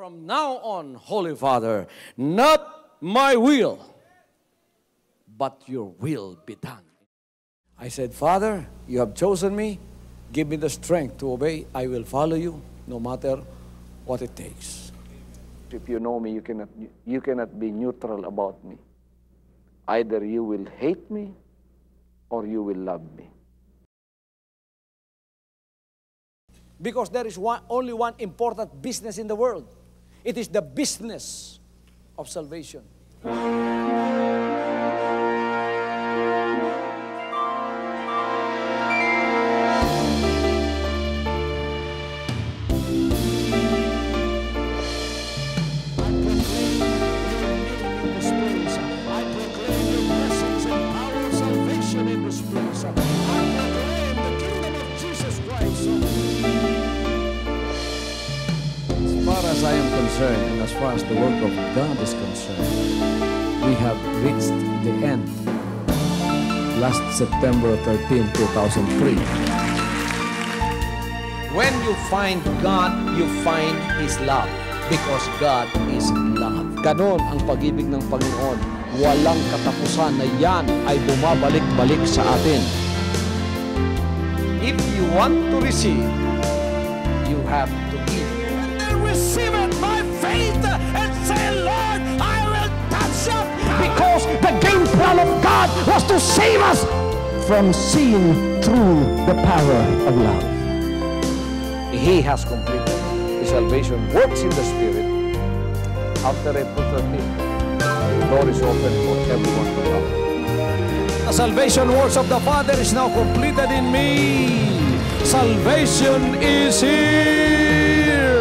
From now on, Holy Father, not my will, but your will be done. I said, Father, you have chosen me. Give me the strength to obey. I will follow you no matter what it takes. If you know me, you cannot be neutral about me. Either you will hate me or you will love me. Because there is only one important business in the world. It is the business of salvation. As I am concerned, and as far as the work of God is concerned, we have reached the end. Last September 13, 2003. When you find God, you find His love. Because God is love. Ganon ang pag-ibig ng Panginoon. Walang katapusan na yan ay bumabalik-balik sa atin. If you want to receive, you have to give. Receive it by faith and say, Lord, I will touch you. Because the game plan of God was to save us from seeing through the power of love. He has completed His salvation works in the Spirit. After April 13, the door is open for everyone to come. The salvation works of the Father is now completed in me. Salvation is here.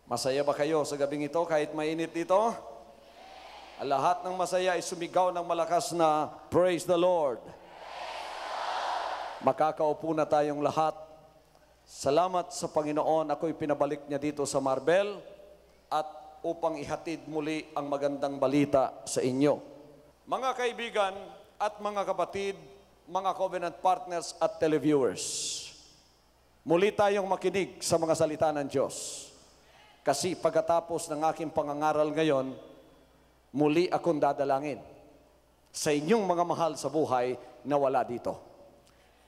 Masaya ba kayo sa gabing ito kahit mainit dito? Lahat ng masaya ay sumigaw ng malakas na Praise the Lord. Makakaupo na tayong lahat. Salamat sa Panginoon. Ako'y pinabalik niya dito sa Marbel at upang ihatid muli ang magandang balita sa inyo. Mga kaibigan at mga kapatid, mga covenant partners at televiewers, muli tayong makinig sa mga salita ng Diyos. Kasi pagkatapos ng aking pangangaral ngayon, muli akong dadalangin sa inyong mga mahal sa buhay na wala dito.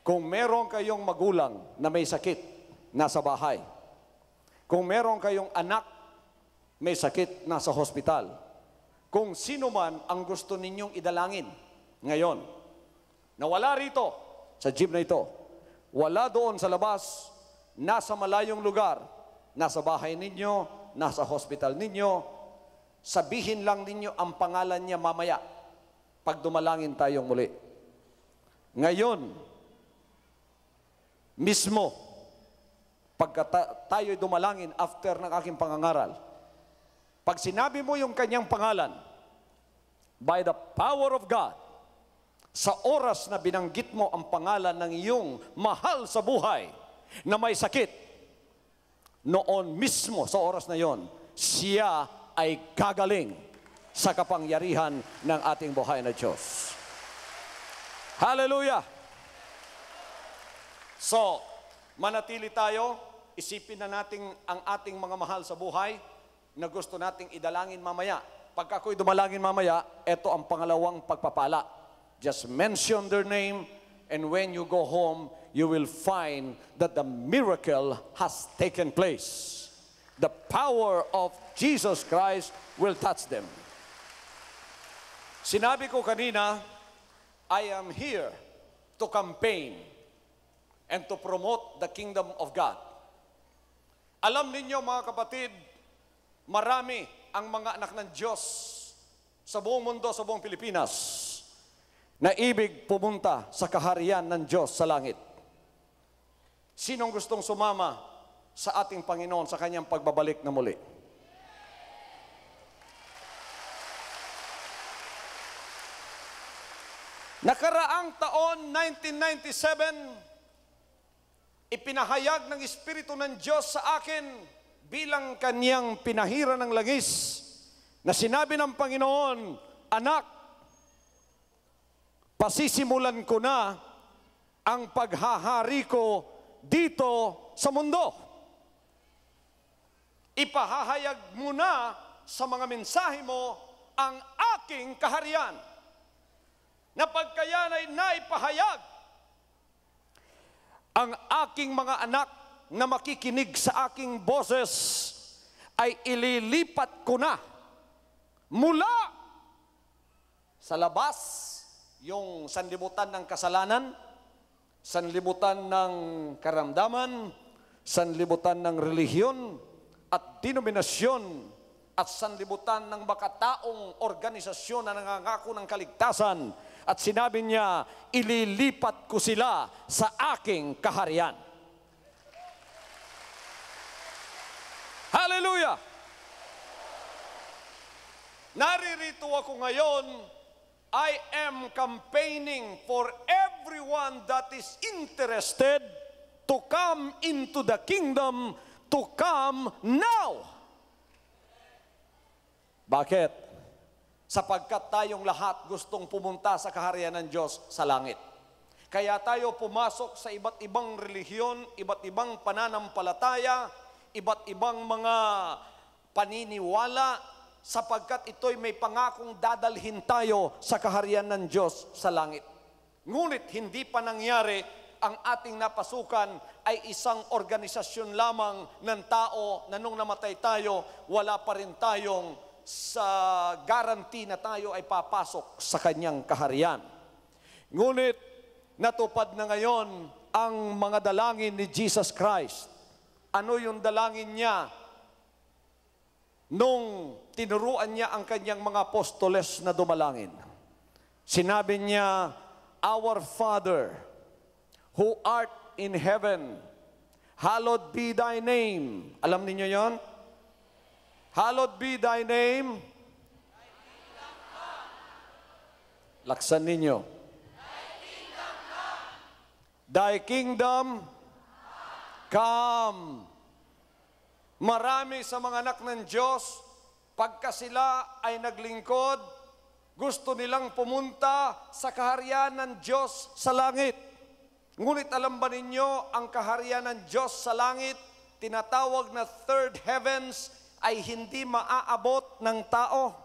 Kung meron kayong magulang na may sakit, nasa bahay. Kung meron kayong anak, may sakit, nasa hospital. Kung sino man ang gusto ninyong idalangin ngayon, na wala rito, sa jeep na ito, wala doon sa labas, nasa malayong lugar, nasa bahay ninyo, nasa hospital ninyo, sabihin lang ninyo ang pangalan niya mamaya pag dumalangin tayong muli. Ngayon, mismo, pagka tayo'y dumalangin after ng aking pangangaral, pag sinabi mo yung kanyang pangalan, by the power of God, sa oras na binanggit mo ang pangalan ng iyong mahal sa buhay na may sakit, noon mismo sa oras na yon, siya ay gagaling sa kapangyarihan ng ating buhay na Diyos. Hallelujah! So, manatili tayo, isipin na natin ang ating mga mahal sa buhay na gusto nating idalangin mamaya. Pag ako'y dumalangin mamaya, ito ang pangalawang pagpapala. Just mention their name, and when you go home, you will find that the miracle has taken place. The power of Jesus Christ will touch them. Sinabi ko kanina, I am here to campaign and to promote the kingdom of God. Alam ninyo mga kapatid, marami ang mga anak ng Diyos sa buong mundo, sa buong Pilipinas, na ibig pumunta sa kaharian ng Diyos sa langit. Sinong gustong sumama sa ating Panginoon sa kanyang pagbabalik na muli? Nakaraang taon, 1997, ipinahayag ng Espiritu ng Diyos sa akin bilang kanyang pinahira ng langis na sinabi ng Panginoon, anak, pasisimulan ko na ang paghahari ko dito sa mundo. Ipahahayag mo na sa mga mensahe mo ang aking kaharian, na pagkayan ay naipahayag, ang aking mga anak na makikinig sa aking boses ay ililipat ko na mula sa labas, yung sanlibutan ng kasalanan, sanlibutan ng karamdaman, sanlibutan ng relihiyon at denominasyon, at sanlibutan ng makataong organisasyon na nangangako ng kaligtasan. At sinabi niya, ililipat ko sila sa aking kaharian. Hallelujah! Naririto ako ngayon. I am campaigning for everyone that is interested to come into the kingdom, to come now. Bakit? Sapagkat tayong lahat gustong pumunta sa kaharian ng Diyos sa langit. Kaya tayo pumasok sa iba't ibang relihiyon, iba't ibang pananampalataya, iba't ibang mga paniniwala, sapagkat ito'y may pangakong dadalhin tayo sa kaharian ng Diyos sa langit. Ngunit hindi pa nangyari, ang ating napasukan ay isang organisasyon lamang ng tao na nung namatay tayo, wala pa rin tayong sa guarantee na tayo ay papasok sa kanyang kaharian. Ngunit natupad na ngayon ang mga dalangin ni Jesus Christ. Ano yung dalangin niya nung tinuruan niya ang kanyang mga apostoles na dumalangin? Sinabi niya, Our Father, who art in heaven, hallowed be thy name. Alam niyo yon? Hallowed be thy name. Laksan ninyo. Thy kingdom come. Marami sa mga anak ng Diyos, pagka sila ay naglingkod, gusto nilang pumunta sa kaharian ng Diyos sa langit. Ngunit alam ba ninyo, ang kaharian ng Diyos sa langit, tinatawag na third heavens, ay hindi maaabot ng tao.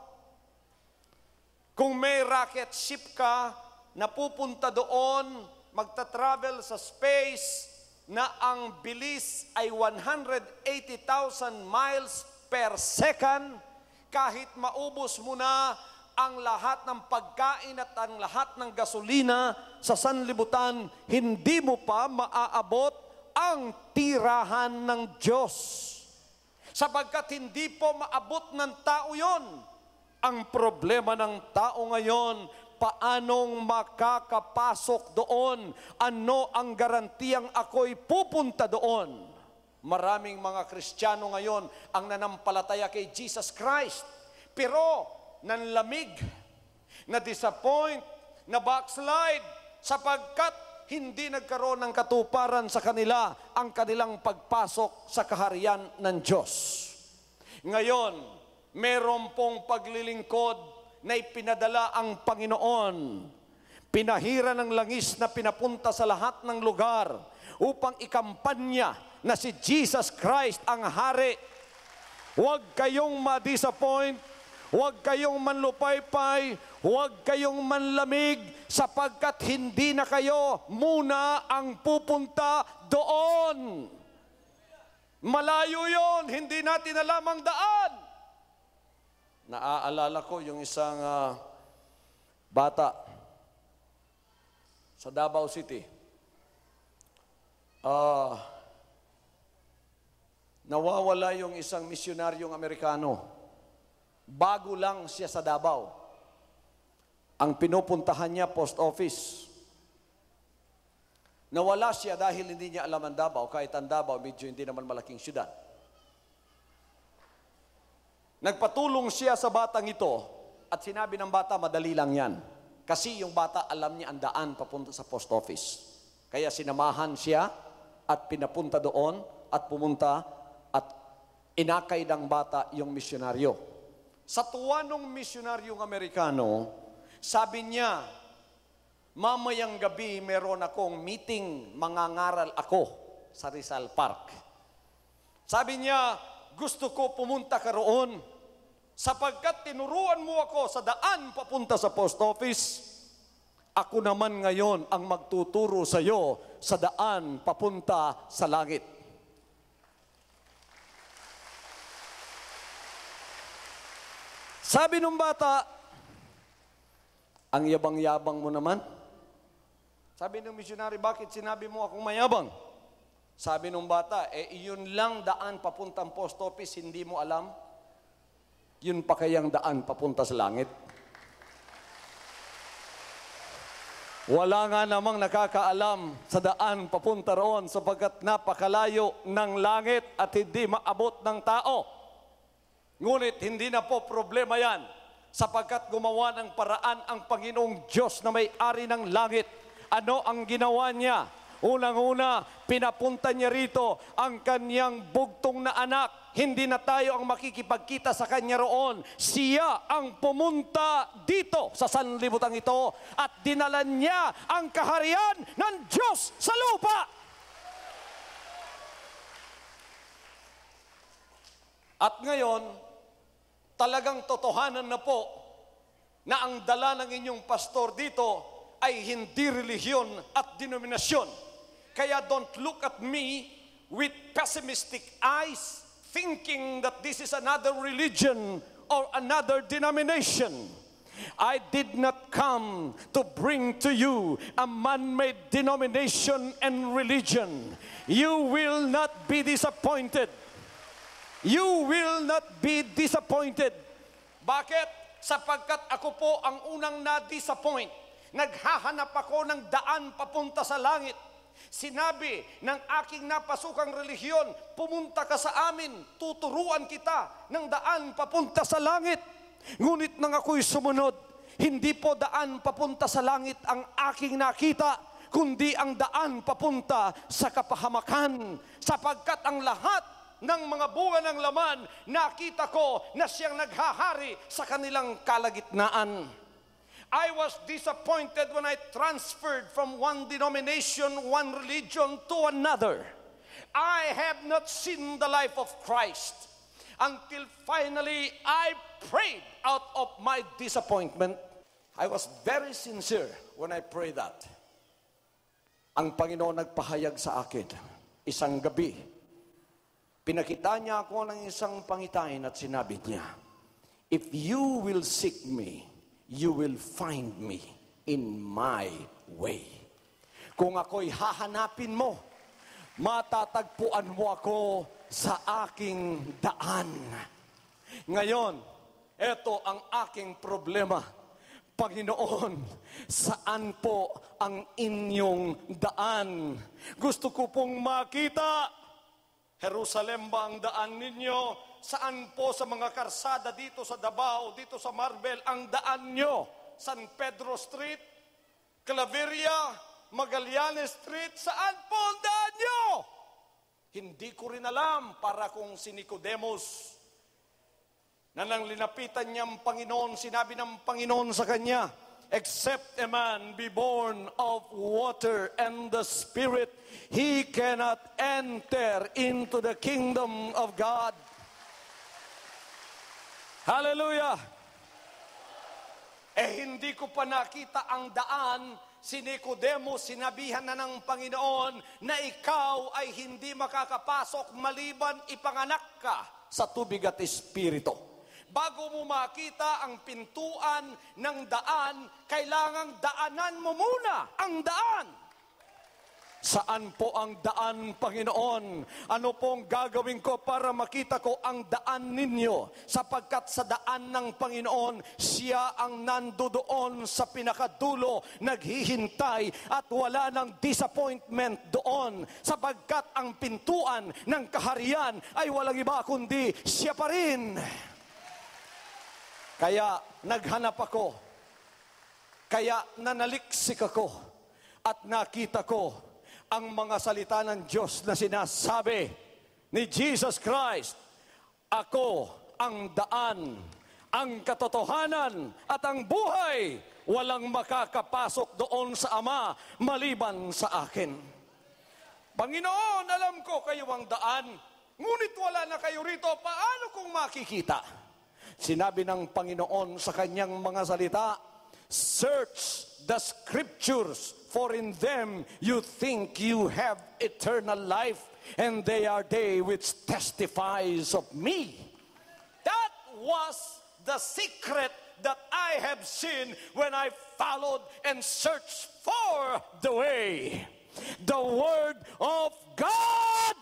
Kung may rocket ship ka na pupunta doon, magta-travel sa space na ang bilis ay 180,000 miles per second, kahit maubos mo na ang lahat ng pagkain at ang lahat ng gasolina sa sanlibutan, hindi mo pa maaabot ang tirahan ng Diyos. Sapagkat hindi po maabot ng tao yon. Ang problema ng tao ngayon, paanong makakapasok doon? Ano ang garantiyang ako'y pupunta doon? Maraming mga Kristiyano ngayon ang nanampalataya kay Jesus Christ, pero nanlamig, na-disappoint, na-backslide, sapagkat hindi nagkaroon ng katuparan sa kanila ang kanilang pagpasok sa kaharian ng Diyos. Ngayon, meron pong paglilingkod na ipinadala ang Panginoon. Pinahira ng langis na pinapunta sa lahat ng lugar upang ikampanya na si Jesus Christ ang hari. Huwag kayong ma-disappoint, huwag kayong manlupaypay, huwag kayong manlamig, sapagkat hindi na kayo muna ang pupunta doon. Malayo yon, hindi natin alam ang daan. Naaalala ko yung isang bata sa Davao City. Nawawala yung isang misyonaryong Amerikano. Bago lang siya sa Davao. Ang pinupuntahan niya, post office. Nawala siya dahil hindi niya alam ang Davao, kahit ang Davao, medyo hindi naman malaking syudad. Nagpatulong siya sa batang ito, at sinabi ng bata, madali lang yan. Kasi yung bata, alam niya ang daan papunta sa post office. Kaya sinamahan siya, at pinapunta doon, at pumunta, at inakay ng bata yung misyonaryo. Sa tuwa ng misyonaryong Amerikano, sabi niya, Mamayang gabi, meron akong meeting, mangangaral ako sa Rizal Park. Sabi niya, gusto ko pumunta ka roon sapagkat tinuruan mo ako sa daan papunta sa post office. Ako naman ngayon ang magtuturo sa iyo sa daan papunta sa langit. Sabi nung bata, ang yabang-yabang mo naman. Sabi ng missionary, bakit sinabi mo akong mayabang? Sabi nung bata, iyon lang daan papuntang post office, hindi mo alam? Yun pa kayang daan papunta sa langit? Wala nga namang nakakaalam sa daan papunta roon sapagkat napakalayo ng langit at hindi maabot ng tao. Ngunit hindi na po problema yan sapagkat gumawa ng paraan ang Panginoong Diyos na may-ari ng langit. Ano ang ginawa niya? Unang-una, pinapunta niya rito ang kanyang bugtong na anak. Hindi na tayo ang makikipagkita sa kanya roon. Siya ang pumunta dito sa sanlibutan ito at dinala niya ang kaharian ng Diyos sa lupa. At ngayon, talagang totohanan na po na ang dala ng inyong pastor dito ay hindi relihiyon at denominasyon. Kaya don't look at me with pessimistic eyes, thinking that this is another religion or another denomination. I did not come to bring to you a man-made denomination and religion. You will not be disappointed. You will not be disappointed. Bakit? Sapagkat ako po ang unang na-disappoint. Naghahanap ako ng daan papunta sa langit. Sinabi ng aking napasukang relihiyon, pumunta ka sa amin, tuturuan kita ng daan papunta sa langit. Ngunit nang ako'y sumunod, hindi po daan papunta sa langit ang aking nakita, kundi ang daan papunta sa kapahamakan. Sapagkat ang lahat ng mga bunga ng laman, nakita ko na siyang naghahari sa kanilang kalagitnaan. I was disappointed when I transferred from one denomination, one religion to another. I have not seen the life of Christ until finally I prayed out of my disappointment. I was very sincere when I prayed that. Ang Panginoon nagpahayag sa akin, isang gabi, pinakita niya ako ng isang pangitain at sinabi niya, if you will seek me, you will find me in my way. Kung ako'y hahanapin mo, matatagpuan mo ako sa aking daan. Ngayon, ito ang aking problema. Panginoon, saan po ang inyong daan? Gusto ko pong makita. Jerusalem ba ang daan ninyo? Saan po sa mga karsada dito sa Davao, dito sa Marbel, ang daan nyo? San Pedro Street, Claveria, Magallanes Street, saan po ang daan nyo? Hindi ko rin alam para kung si Nicodemus, na nang linapitan niya ang Panginoon, sinabi ng Panginoon sa kanya, except a man be born of water and the Spirit, he cannot enter into the kingdom of God. Hallelujah! Hindi ko pa nakita ang daan. Si Nicodemus, sinabihan na ng Panginoon na ikaw ay hindi makakapasok maliban ipanganak ka sa tubig at espiritu. Bago mo makita ang pintuan ng daan, kailangang daanan mo muna ang daan. Saan po ang daan, Panginoon? Ano pong gagawin ko para makita ko ang daan ninyo? Sapagkat sa daan ng Panginoon, siya ang nandoon sa pinakadulo, naghihintay at wala ng disappointment doon. Sapagkat ang pintuan ng kaharian ay walang iba kundi siya pa rin. Kaya naghanap ako. Kaya nanaliksik ako at nakita ko ang mga salita ng Diyos na sinasabi ni Jesus Christ, ako ang daan, ang katotohanan at ang buhay. Walang makakapasok doon sa Ama maliban sa akin. Panginoon, alam ko kayo ang daan, ngunit wala na kayo rito, paano kung makikita? Sinabi ng Panginoon sa kanyang mga salita, search the scriptures, for in them you think you have eternal life, and they are they which testifies of me. That was the secret that I have seen when I followed and searched for the way. The Word of God.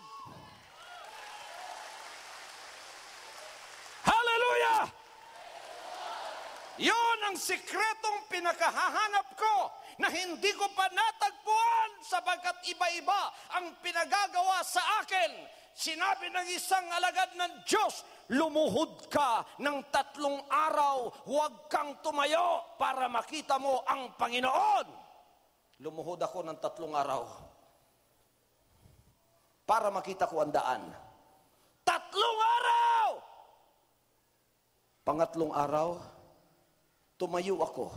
Hallelujah! Yon ang sikretong pinakahahanap ko na hindi ko pa natagpuan sapagkat iba-iba ang pinagagawa sa akin. Sinabi ng isang alagad ng Diyos, lumuhod ka ng 3 araw, huwag kang tumayo para makita mo ang Panginoon. Lumuhod ako ng 3 araw para makita ko ang daan. 3 araw! Pangatlong araw, tumayo ako.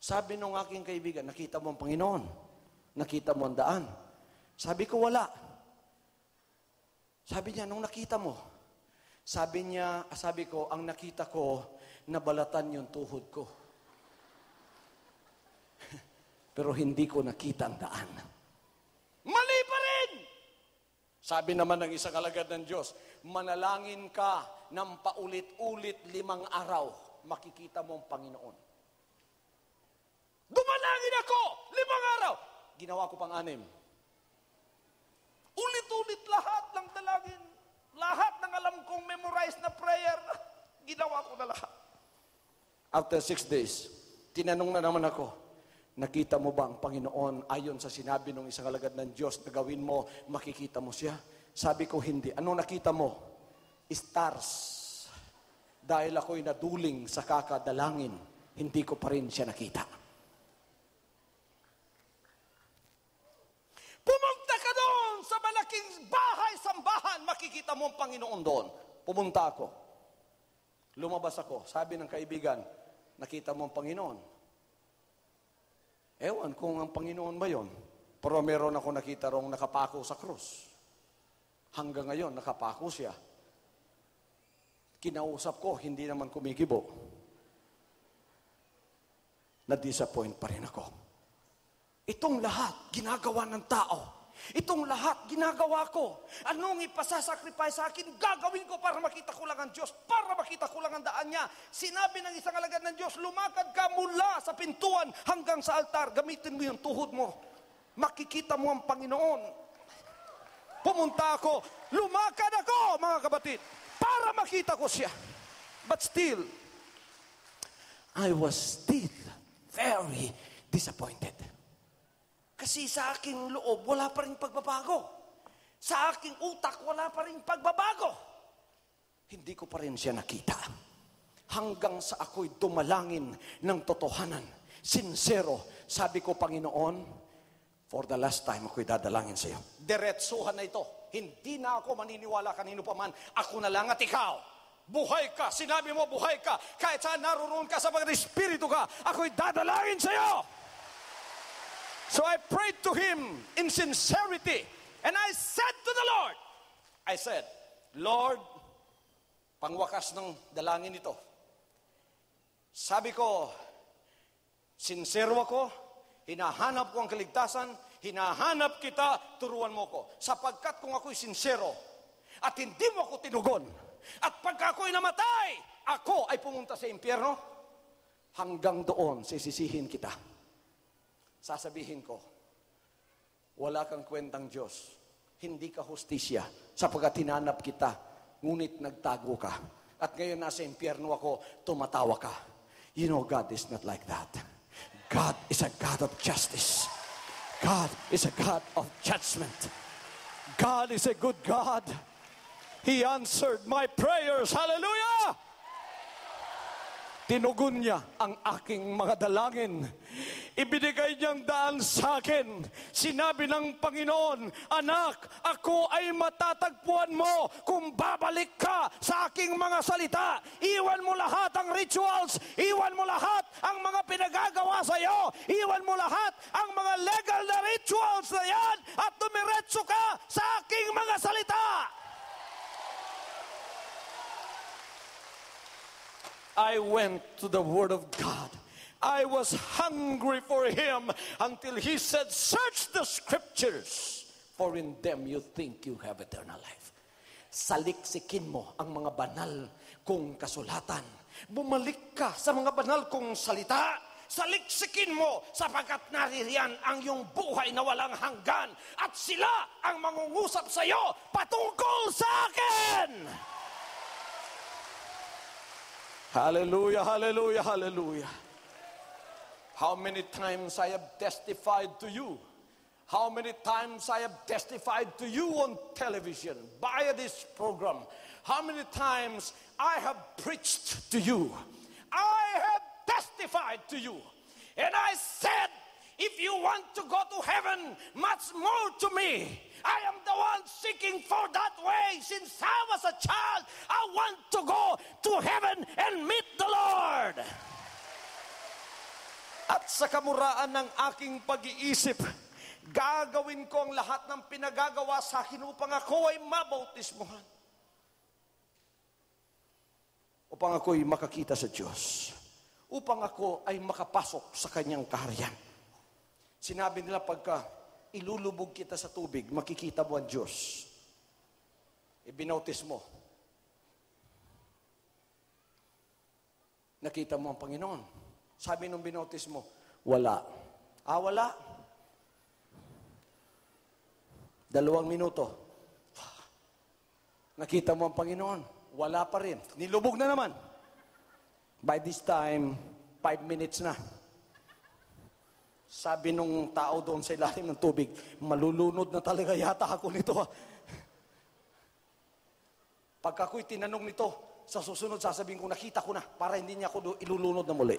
Sabi nung aking kaibigan, nakita mo ang Panginoon? Nakita mo ang daan? Sabi ko, wala. Sabi niya, nung nakita mo? Sabi ko, ang nakita ko, nabalatan yung tuhod ko. Pero hindi ko nakita ang daan. Mali pa rin! Sabi naman ng isang alagad ng Diyos, manalangin ka ng paulit-ulit 5 araw, makikita mo ang Panginoon. Dumalangin ako 5 araw. Ginawa ko pang 6. Ulit-ulit lahat ng dalangin. Lahat ng alam kong memorized na prayer. Ginawa ko na lahat. After 6 days, tinanong na naman ako, nakita mo ba ang Panginoon ayon sa sinabi ng isang alagad ng Diyos na gawin mo, makikita mo siya? Sabi ko, hindi. Anong nakita mo? Stars. Dahil ako'y naduling sa kakadalangin, hindi ko pa rin siya nakita. Pumunta ka doon sa malaking bahay-sambahan, makikita mo ang Panginoon doon. Pumunta ako. Lumabas ako. Sabi ng kaibigan, nakita mo ang Panginoon. Ewan kung ang Panginoon ba yon. Pero meron ako nakita rong nakapako sa krus. Hanggang ngayon, nakapako siya. Kinausap ko, hindi naman kumikibo. Na-disappoint pa rin ako. Itong lahat, ginagawa ng tao. Itong lahat, ginagawa ko. Anong ipasasacrifice sa akin, gagawin ko para makita ko lang ang Diyos, para makita ko lang ang daan niya. Sinabi ng isang alagad ng Diyos, lumakad ka mula sa pintuan hanggang sa altar. Gamitin mo yung tuhod mo. Makikita mo ang Panginoon. Pumunta ako, lumakad ako, mga kapatid, para makita ko siya. But still, I was still very disappointed. Kasi sa aking loob, wala pa rin pagbabago. Sa aking utak, wala pa rin pagbabago. Hindi ko pa rin siya nakita. Hanggang sa ako'y dumalangin ng totohanan. Sincero, sabi ko, Panginoon, for the last time, ako'y dadalangin sa iyo. Diretsuhan na ito. Hindi na ako maniniwala kanino pa man. Ako na lang at ikaw. Buhay ka. Sinabi mo, buhay ka. Kahit saan naroon ka, sa pag-espiritu ka, ako'y dadalangin sa iyo. So I prayed to Him in sincerity. And I said to the Lord, I said, Lord, pangwakas ng dalangin ito. Sabi ko, sincero ako, hinahanap ko ang kaligtasan, hinahanap kita, turuan mo ko. Sapagkat kung ako'y sincero, at hindi mo ako tinugon, at pagka ako'y namatay, ako ay pumunta sa impyerno, hanggang doon sisisihin kita. Sasabihin ko, wala kang kwentang Diyos. Hindi ka hustisya sapagkat hinanap kita, ngunit nagtago ka. At ngayon nasa impyerno ako, tumatawa ka. You know, God is not like that. God is a God of justice. God is a God of judgment. God is a good God. He answered my prayers. Hallelujah! Tinugon niya ang aking mga dalangin. Ibinigay niyang daan sa akin. Sinabi ng Panginoon, anak, ako ay matatagpuan mo kung babalik ka sa aking mga salita. Iwan mo lahat ang rituals, iwan mo lahat ang mga pinagagawa sa iyo, iwan mo lahat ang mga legal na rituals na yan at dumiretso ka sa aking mga salita. I went to the Word of God. I was hungry for Him until He said, search the Scriptures, for in them you think you have eternal life. Saliksikin mo ang mga banal kong kasulatan. Bumalik ka sa mga banal kong salita. Saliksikin mo sapagkat naririyan ang iyong buhay na walang hanggan at sila ang mangungusap sa iyo patungkol sa akin. Hallelujah, hallelujah, hallelujah. How many times I have testified to you. How many times I have testified to you on television via this program. How many times I have preached to you. I have testified to you. And I said, if you want to go to heaven, much more to me. I am the one seeking for that way. Since I was a child, I want to go to heaven and meet the Lord. At sa kamuraan ng aking pag-iisip, gagawin ko ang lahat ng pinagagawa sa akin upang ako ay mabautismuhan. Upang ako ay makakita sa Diyos. Upang ako ay makapasok sa Kanyang kaharian. Sinabi nila pagka ilulubog kita sa tubig, makikita mo ang Diyos. Ibinautis mo. Nakita mo ang Panginoon. Sabi nung binautis mo, wala. Wala. 2 minuto. Nakita mo ang Panginoon. Wala pa rin. Nilubog na naman. By this time, 5 minutes na. Sabi nung tao doon sa ilalim ng tubig, malulunod na talaga yata ako nito. Pagka ako'y tinanong nito, sa susunod sasabihin ko, nakita ko na, para hindi niya ako ilulunod na muli.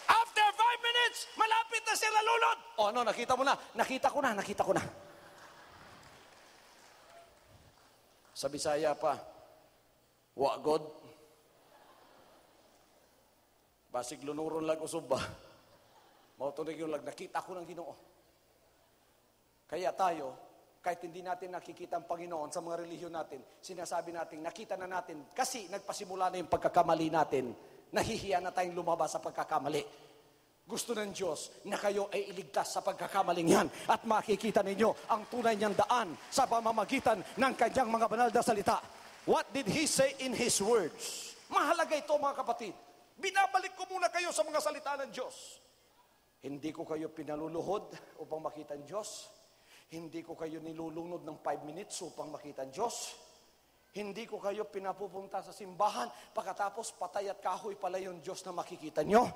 After 5 minutes, malapit na siya nalunod. Nakita mo na? Nakita ko na. Sa Bisaya pa, wa God. Basig lunuron lag usub ba? Mautunig yung lag, nakita ko ng Ginoo. Kaya tayo, kahit hindi natin nakikita ang Panginoon sa mga relihiyon natin, sinasabi natin, nakita na natin, kasi nagpasimula na yung pagkakamali natin, nahihiya na tayong lumabas sa pagkakamali. Gusto ng Diyos na kayo ay iligtas sa pagkakamaling yan at makikita ninyo ang tunay niyang daan sa pamamagitan ng kanyang mga banal na salita. What did He say in His words? Mahalaga ito mga kapatid. Binabalik ko muna kayo sa mga salita ng Diyos. Hindi ko kayo pinaluluhod upang makita ang Diyos. Hindi ko kayo nilulunod ng 5 minutes upang makita ang Diyos. Hindi ko kayo pinapupunta sa simbahan pagkatapos patay at kahoy pala yung Diyos na makikita nyo.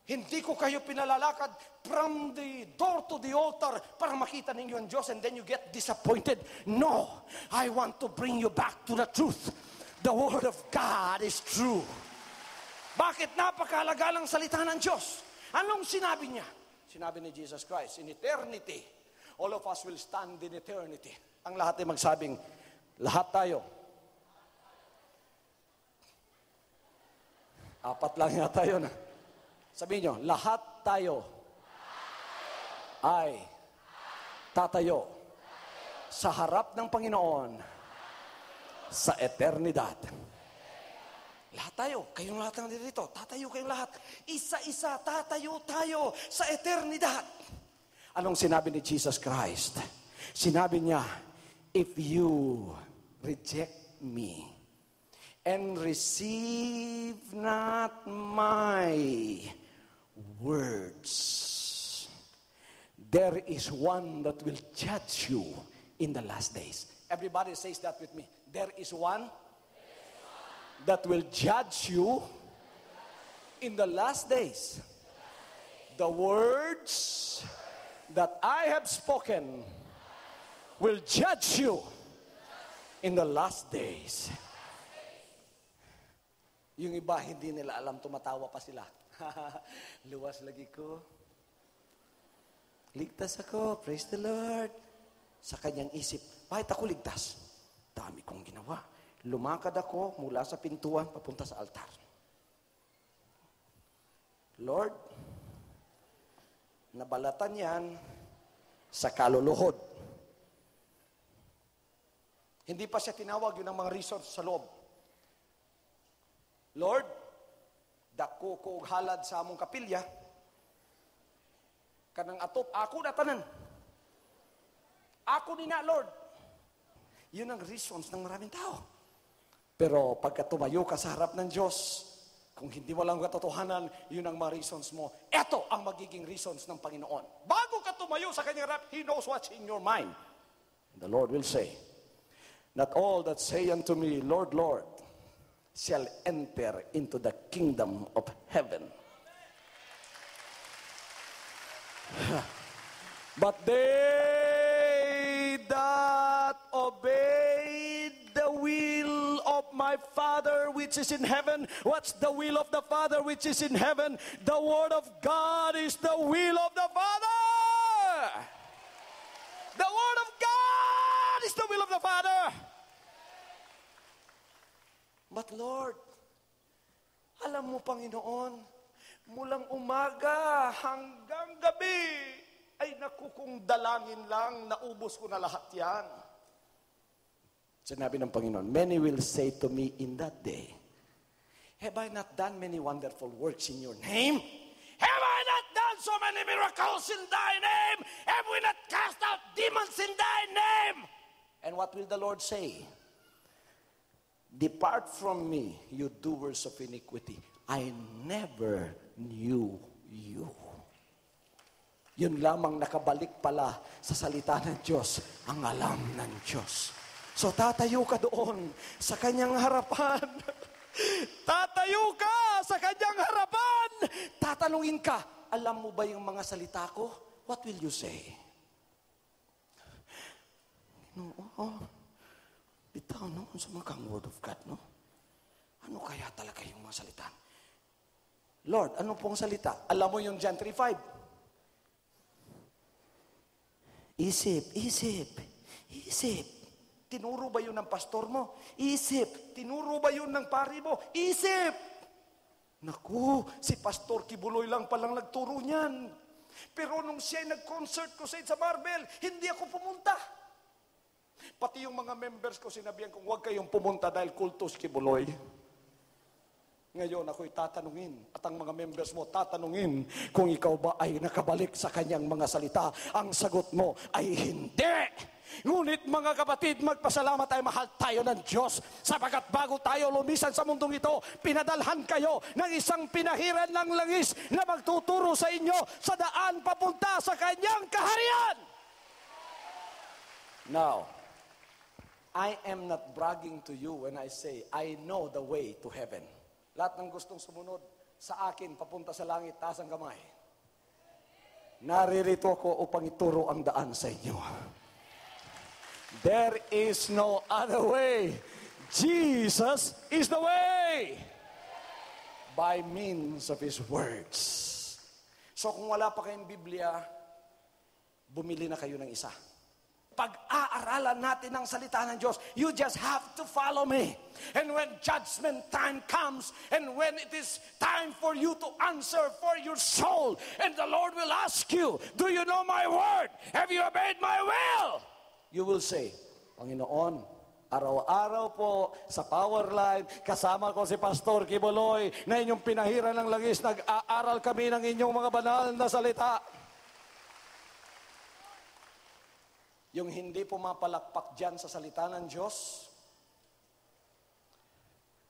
Hindi ko kayo pinalalakad from the door to the altar para makita ninyo ang Diyos and then you get disappointed. No, I want to bring you back to the truth. The Word of God is true. Bakit napakahalaga ng salita ng Diyos? Anong sinabi niya? Sinabi ni Jesus Christ, in eternity, all of us will stand in eternity. Ang lahat ay magsabing, lahat tayo. 4 lang yata yun. Sabihin nyo, lahat tayo ay tatayo sa harap ng Panginoon sa eternidad. Lahat tayo, kayong lahat ng dito, tatayo kayong lahat. Isa-isa, tatayo tayo sa eternidad. Anong sinabi ni Jesus Christ? Sinabi niya, if you reject me and receive not my words, there is one that will judge you in the last days. Everybody says that with me. There is one that will judge you in the last days. The words that I have spoken will judge you in the last days. Yung iba, hindi nila alam, tumatawa pa sila. Luwas lagi ko. Ligtas ako, praise the Lord. Sa kanyang isip, bakit ako ligtas? Dami kong ginawa. Lumakad ako mula sa pintuan papunta sa altar. Lord, nabalatan yan sa kaluluhod. Hindi pa siya tinawag yun ang mga reasons sa loob. Lord, dako ko halad sa among kapilya, kanang atop, ako na tanan. Ako ni na, Lord. Yun ang reasons ng maraming tao. Pero pagka tumayo ka sa harap ng Diyos, kung hindi mo lang katotohanan, yun ang mga reasons mo. Ito ang magiging reasons ng Panginoon. Bago ka tumayo sa kanyang harap, He knows what's in your mind. The Lord will say, not all that say unto me, Lord, Lord, shall enter into the kingdom of heaven. But they that obey the will of my Father which is in heaven. What's the will of the Father which is in heaven? The Word of God is the will of the Father. The Word of God is the will of the Father. But Lord, alam mo, Panginoon, mulang umaga hanggang gabi, ay naku, kung dalangin lang, naubos ko na lahat yan. Sinabi ng Panginoon, many will say to me in that day, have I not done many wonderful works in your name? Have I not done so many miracles in thy name? Have we not cast out demons in thy name? And what will the Lord say? Depart from me, you doers of iniquity. I never knew you. Yun lamang nakabalik pala sa salita ng Diyos, ang alam ng Diyos. So tatayo ka doon sa kanyang harapan. Tatayo ka sa kanyang harapan. Tatanungin ka, alam mo ba yung mga salita ko? What will you say? Bitaw, no? Sa mga word of God, no? Ano kaya talaga yung mga salita? Lord, ano pong salita? Alam mo yung John 3:5? Isip. Tinuro ba yun ng pastor mo? Isip. Tinuro ba yun ng pari mo? Isip. Naku, si Pastor Kibuloy lang palang nagturo niyan. Pero nung siya nag-concert crusade sa Marbel, hindi ako pumunta. Pati yung mga members ko, sinabihan kong huwag kayong pumunta dahil kultos Kibuloy. Ngayon ako'y tatanungin at ang mga members mo tatanungin kung ikaw ba ay nakabalik sa kanyang mga salita. Ang sagot mo ay hindi. Ngunit mga kapatid, magpasalamat tayo, mahal tayo ng Diyos sapagkat bago tayo lumisan sa mundong ito, pinadalhan kayo ng isang pinahiran ng langis na magtuturo sa inyo sa daan papunta sa kanyang kaharian. Now, I am not bragging to you when I say I know the way to heaven. Lahat ng gustong sumunod sa akin papunta sa langit, taas ang kamay. Naririto ako upang ituro ang daan sa inyo. There is no other way. Jesus is the way. By means of His words. So kung wala pa kayong Biblia, bumili na kayo ng isa. Pag-aaralan natin ang salita ng Diyos, you just have to follow me. And when judgment time comes, and when it is time for you to answer for your soul, and the Lord will ask you, do you know my word? Have you obeyed my will? You will say, Panginoon, araw-araw po sa Powerline, kasama ko si Pastor Kibuloy, na inyong pinahiran ng langis, nag-aaral kami ng inyong mga banal na salita. Yung hindi pumapalakpak dyan sa salita ng Diyos,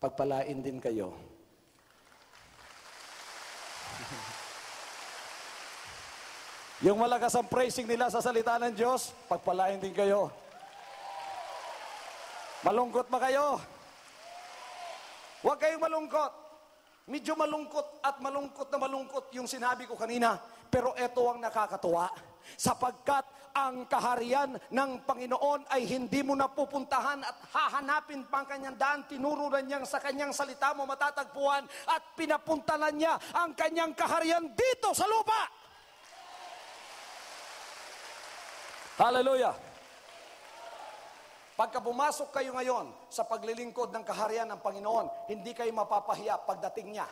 pagpalain din kayo. Yung malakas ang praising nila sa salita ng Diyos, pagpalain din kayo. Malungkot ba kayo? Huwag kayong malungkot. Medyo malungkot at malungkot na malungkot yung sinabi ko kanina. Pero ito ang nakakatuwa. Sapagkat ang kaharian ng Panginoon ay hindi mo napupuntahan at hahanapin pa ang kanyang daan. Tinuro na niyang sa kanyang salita mo matatagpuan at pinapuntalan niya ang kanyang kaharian dito sa lupa. Hallelujah! Pagka pumasok kayo ngayon sa paglilingkod ng kaharian ng Panginoon, hindi kayo mapapahiya pagdating niya.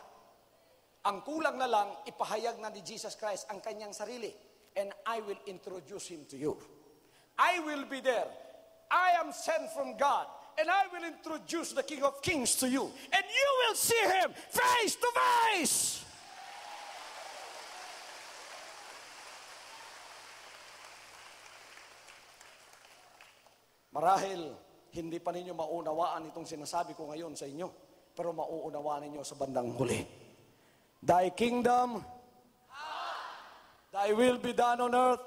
Ang kulang na lang, ipahayag na ni Jesus Christ ang kanyang sarili. And I will introduce Him to you. I will be there. I am sent from God. And I will introduce the King of Kings to you. And you will see Him face to face. Marahil, hindi pa ninyo maunawaan itong sinasabi ko ngayon sa inyo. Pero mauunawaan ninyo sa bandang huli. Thy kingdom, Thy will be done on earth.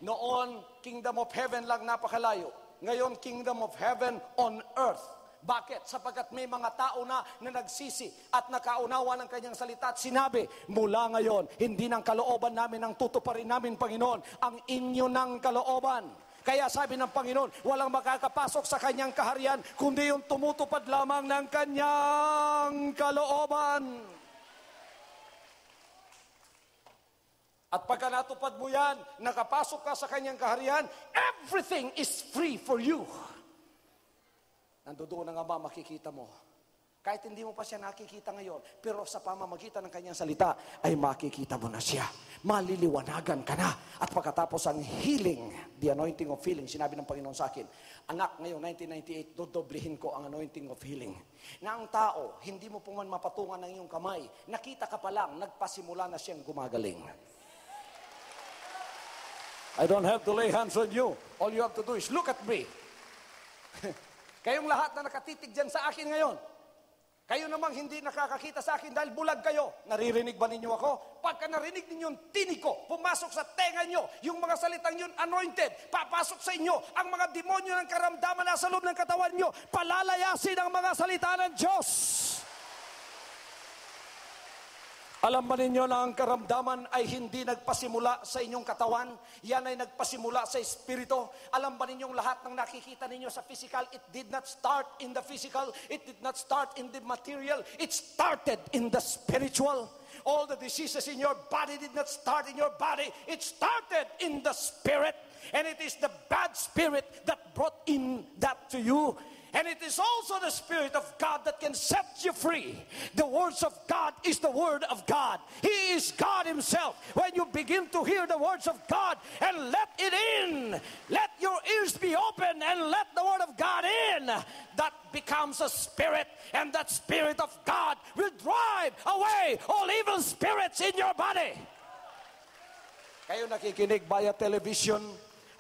Noon, kingdom of heaven lang napakalayo. Ngayon, kingdom of heaven on earth. Bakit? Sapagkat may mga tao na nagsisi at nakaunawa ng kanyang salita at sinabi, mula ngayon, hindi ng kalooban namin ang tutuparin namin, Panginoon, ang inyo ng kalooban. Kaya sabi ng Panginoon, walang makakapasok sa kanyang kaharian, kundi yung tumutupad lamang ng kanyang kalooban. At pagka natupad mo yan, nakapasok ka sa kanyang kaharian, everything is free for you. Nandoon ang Ama, makikita mo. Kahit hindi mo pa siya nakikita ngayon, pero sa pamamagitan ng kanyang salita, ay makikita mo na siya. Maliliwanagan ka na. At pagkatapos ang healing, the anointing of healing, sinabi ng Panginoon sa akin, anak, ngayon 1998, dodoblihin ko ang anointing of healing. Na ang tao, hindi mo po man mapatungan ng iyong kamay, nakita ka pa lang, nagpasimula na siyang gumagaling. I don't have to lay hands on you. All you have to do is look at me. Kayong lahat na nakatitig dyan sa akin ngayon, kayo namang hindi nakakakita sa akin dahil bulag kayo. Naririnig ba ninyo ako? Pagka narinig ninyo yung tinig ko, pumasok sa tenga nyo, yung mga salitang yun anointed, papasok sa inyo, ang mga demonyo ng karamdaman na sa loob ng katawan nyo, palalayasin ang mga salita ng Diyos. Alam ba ninyo na ang karamdaman ay hindi nagpasimula sa inyong katawan? Yan ay nagpasimula sa espiritu. Alam ba ninyong lahat ng nakikita ninyo sa physical, it did not start in the physical, it did not start in the material, it started in the spiritual. All the diseases in your body did not start in your body, it started in the spirit. And it is the bad spirit that brought in that to you. And it is also the Spirit of God that can set you free. The words of God is the Word of God. He is God Himself. When you begin to hear the words of God and let it in, let your ears be open and let the Word of God in, that becomes a spirit, and that Spirit of God will drive away all evil spirits in your body. Kayo nakikinig via television,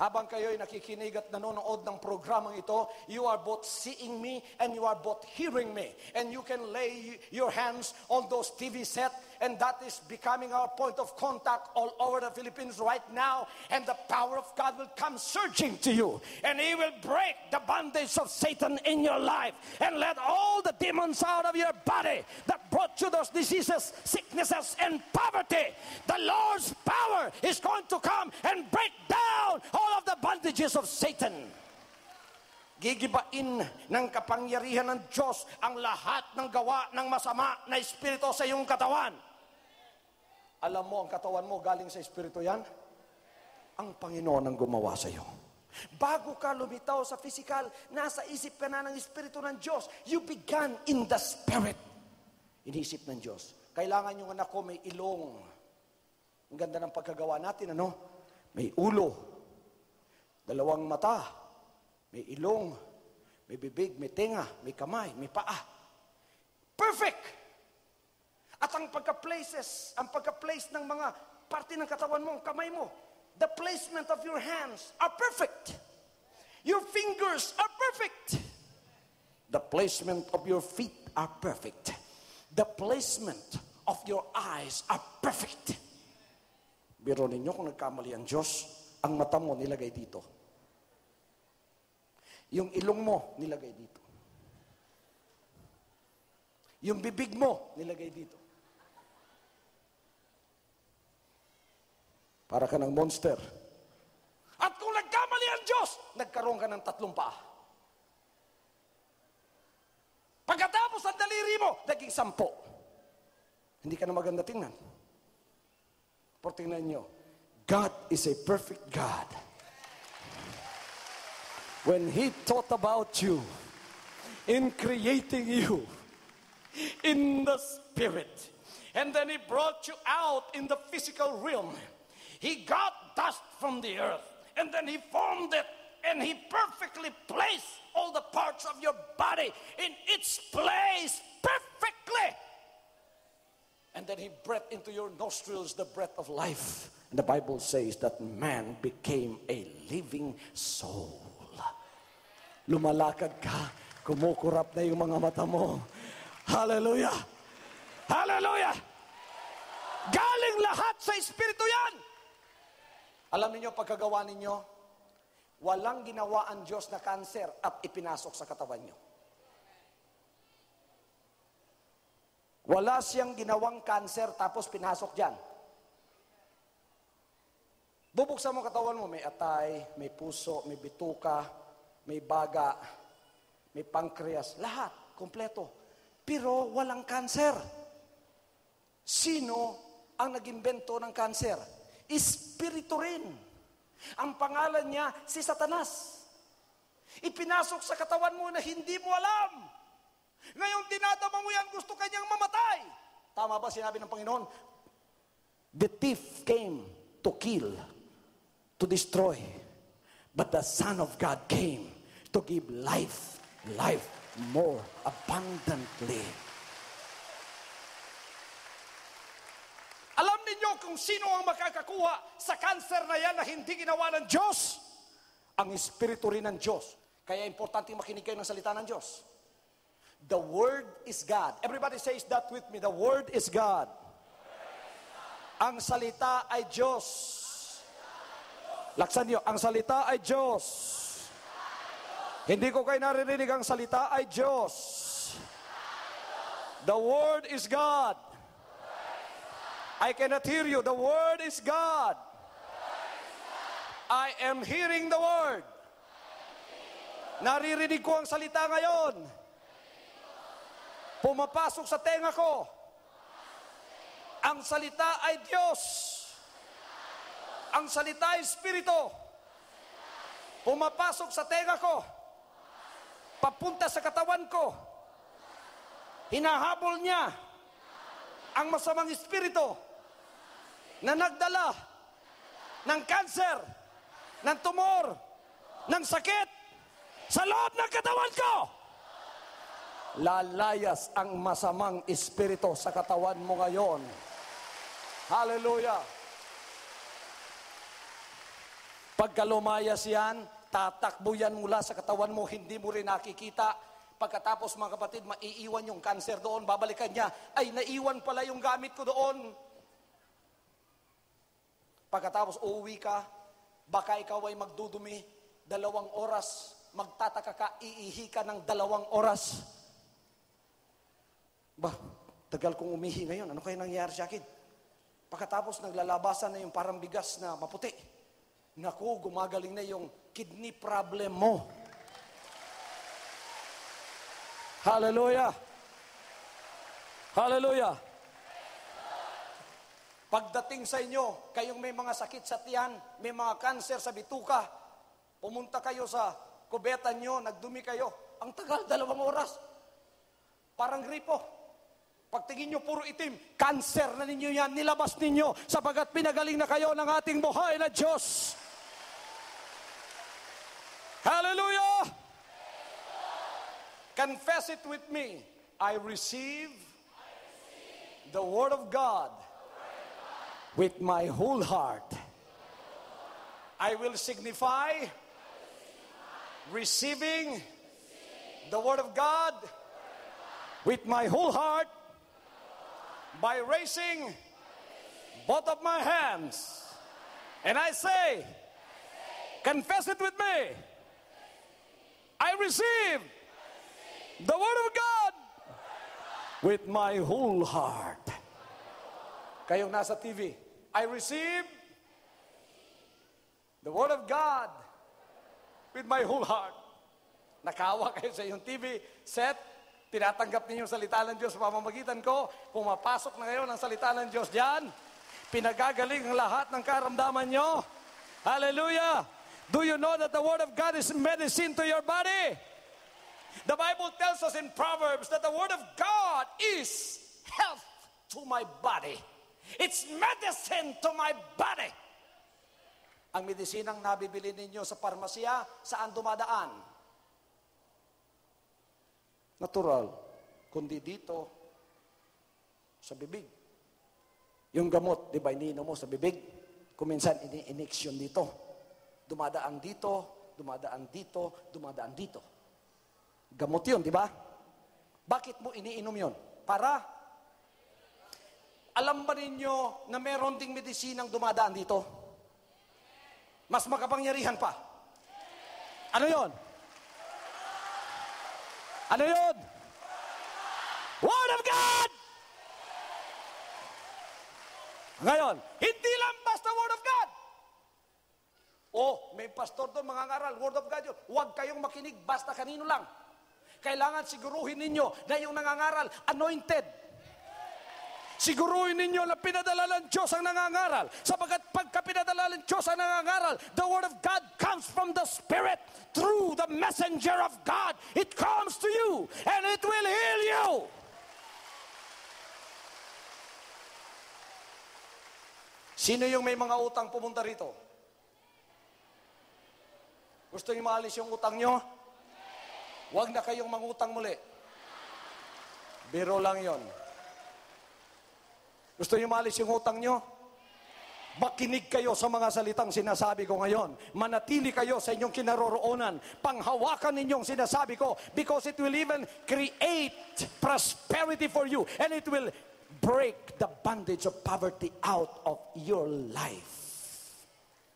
habang kayo'y nakikinig at nanonood ng programang ito, you are both seeing me and you are both hearing me. And you can lay your hands on those TV set, and that is becoming our point of contact all over the Philippines right now. And the power of God will come surging to you. And He will break the bondage of Satan in your life. And let all the demons out of your body that brought you those diseases, sicknesses, and poverty. The Lord's power is going to come and break down all of the bondages of Satan. Gigibain ng kapangyarihan ng Diyos ang lahat ng gawa ng masama na espiritu sa iyong katawan. Alam mo, ang katawan mo galing sa espiritu yan? Ang Panginoon ang gumawa sa iyo. Bago ka lumitaw sa physical, nasa isip ka na ng espiritu ng Diyos. You began in the spirit. Inisip ng Diyos. Kailangan yung anak ko may ilong. Ang ganda ng pagkagawa natin, ano? May ulo, dalawang mata, may ilong, may bibig, may tenga, may kamay, may paa. Perfect! At ang pagka-place ng mga parte ng katawan mo, kamay mo, the placement of your hands are perfect. Your fingers are perfect. The placement of your feet are perfect. The placement of your eyes are perfect. Biro ninyo kung nagkamali ang Diyos, ang mata mo nilagay dito. Yung ilong mo nilagay dito. Yung bibig mo nilagay dito. Para ka ng monster. At kung nagkamali ang Diyos, nagkaroon ka ng 3 paa. Pagkatapos ang daliri mo, naging 10. Hindi ka na maganda tingnan. Pero tingnan nyo, God is a perfect God. When He thought about you, in creating you, in the Spirit, and then He brought you out in the physical realm, He got dust from the earth, and then He formed it, and He perfectly placed all the parts of your body in its place perfectly. And then He breathed into your nostrils the breath of life. And the Bible says that man became a living soul. Lumalakad ka, kumukurap na yung mga mata mo. Hallelujah! Hallelujah! Galing lahat sa Espiritu yan! Alam niyo pagkagawa ninyo, walang ginawa ang Diyos na kanser at ipinasok sa katawan niyo. Wala siyang ginawang kanser tapos pinasok dyan. Bubuksan mo katawan mo, may atay, may puso, may bituka, may baga, may pancreas, lahat, kompleto. Pero walang kanser. Sino ang nag-imbento ng kanser? Espiritu rin. Ang pangalan niya, si Satanas. Ipinasok sa katawan mo na hindi mo alam. Ngayon, dinadama mo yan, gusto kanyang mamatay. Tama ba sinabi ng Panginoon? The thief came to kill, to destroy. But the Son of God came to give life, life more abundantly. Alam ninyo kung sino ang makakakuha sa cancer na yan na hindi ginawa ng Diyos? Ang Espiritu rin ng Diyos. Kaya importante makinig kayo ng salita ng Diyos. The Word is God. Everybody says that with me. The Word is God. Ang salita ay Diyos. Laksan niyo, ang salita ay Diyos. Hindi ko kayo naririnig, ang salita ay Diyos. The Word is God. I cannot hear you. The Word is God. I am hearing the Word. Naririnig ko ang salita ngayon. Pumapasok sa tenga ko. Ang salita ay Diyos. Ang salita ay Espiritu. Pumapasok sa tenga ko. Papunta sa katawan ko. Hinahabol niya ang masamang espiritu na nagdala ng kanser, ng tumor, ng sakit sa loob ng katawan ko. Lalayas ang masamang espiritu sa katawan mo ngayon. Hallelujah! Pagka lumayas yan, tatakbo yan mula sa katawan mo, hindi mo rin nakikita. Pagkatapos mga kapatid, maiiwan yung cancer doon, babalikan niya, ay naiwan pala yung gamit ko doon. Pagkatapos uuwi ka, baka ikaw ay magdudumi, 2 oras, magtataka ka, iihi ka ng 2 oras. Bah, tagal kong umihi ngayon. Ano kaya nangyayari sa akin? Pagkatapos naglalabasan na yung parang bigas na maputi. Naku, gumagaling na yung kidney problem mo. Hallelujah! Hallelujah! Pagdating sa inyo, kayong may mga sakit sa tiyan, may mga kanser sa bituka, pumunta kayo sa kubetan nyo, nagdumi kayo. Ang tagal, 2 oras. Parang gripo. Pagtingin nyo, puro itim. Cancer na ninyo yan, nilabas ninyo sapagat pinagaling na kayo ng ating buhay na Diyos. Hallelujah! Confess it with me. I receive the Word of God with my whole heart. I will signify receiving the Word of God with my whole heart by raising both of my hands. And I say, confess it with me. I receive the Word of God with my whole heart. Kayong nasa TV, I receive the Word of God with my whole heart. Nakawa kayo sa iyong TV set, tinatanggap ninyo yung salita ng Diyos sa pamamagitan ko, pumapasok na ngayon ang salita ng Diyos dyan, pinagagaling ang lahat ng karamdaman nyo. Hallelujah! Do you know that the Word of God is medicine to your body? The Bible tells us in Proverbs that the Word of God is health to my body. It's medicine to my body. Ang medisinang nabibili ninyo sa parmasya, saan dumadaan? Natural. Kundi dito, sa bibig. Yung gamot, di ba, iniinom mo sa bibig? Kuminsan, ini-injection dito. Dumadaan dito, dumadaan dito, dumadaan dito. Gamot yun, di ba? Bakit mo iniinom yun? Para? Alam ba ninyo na meron ding medisinang dumadaan dito? Mas makapangyarihan pa. Ano yun? Ano yun? Word of God! Ngayon, hindi lang basta Word of God. Oh, may pastor doon mangangaral, Word of God yun. Huwag kayong makinig basta kanino lang. Kailangan siguruhin ninyo na yung nangangaral, anointed. Siguruhin ninyo na pinadala ng Diyos ang nangangaral. Sapagkat pagka pinadala ng Diyos ang nangangaral, the Word of God comes from the Spirit through the messenger of God. It comes to you and it will heal you. Sino yung may mga utang pumunta rito? Gusto niyo maalis yung utang nyo? Huwag na kayong mangutang muli. Biro lang yon. Gusto niyo maalis yung utang nyo? Makinig kayo sa mga salitang sinasabi ko ngayon. Manatili kayo sa inyong kinaroroonan. Panghawakan ninyong sinasabi ko because it will even create prosperity for you and it will break the bondage of poverty out of your life.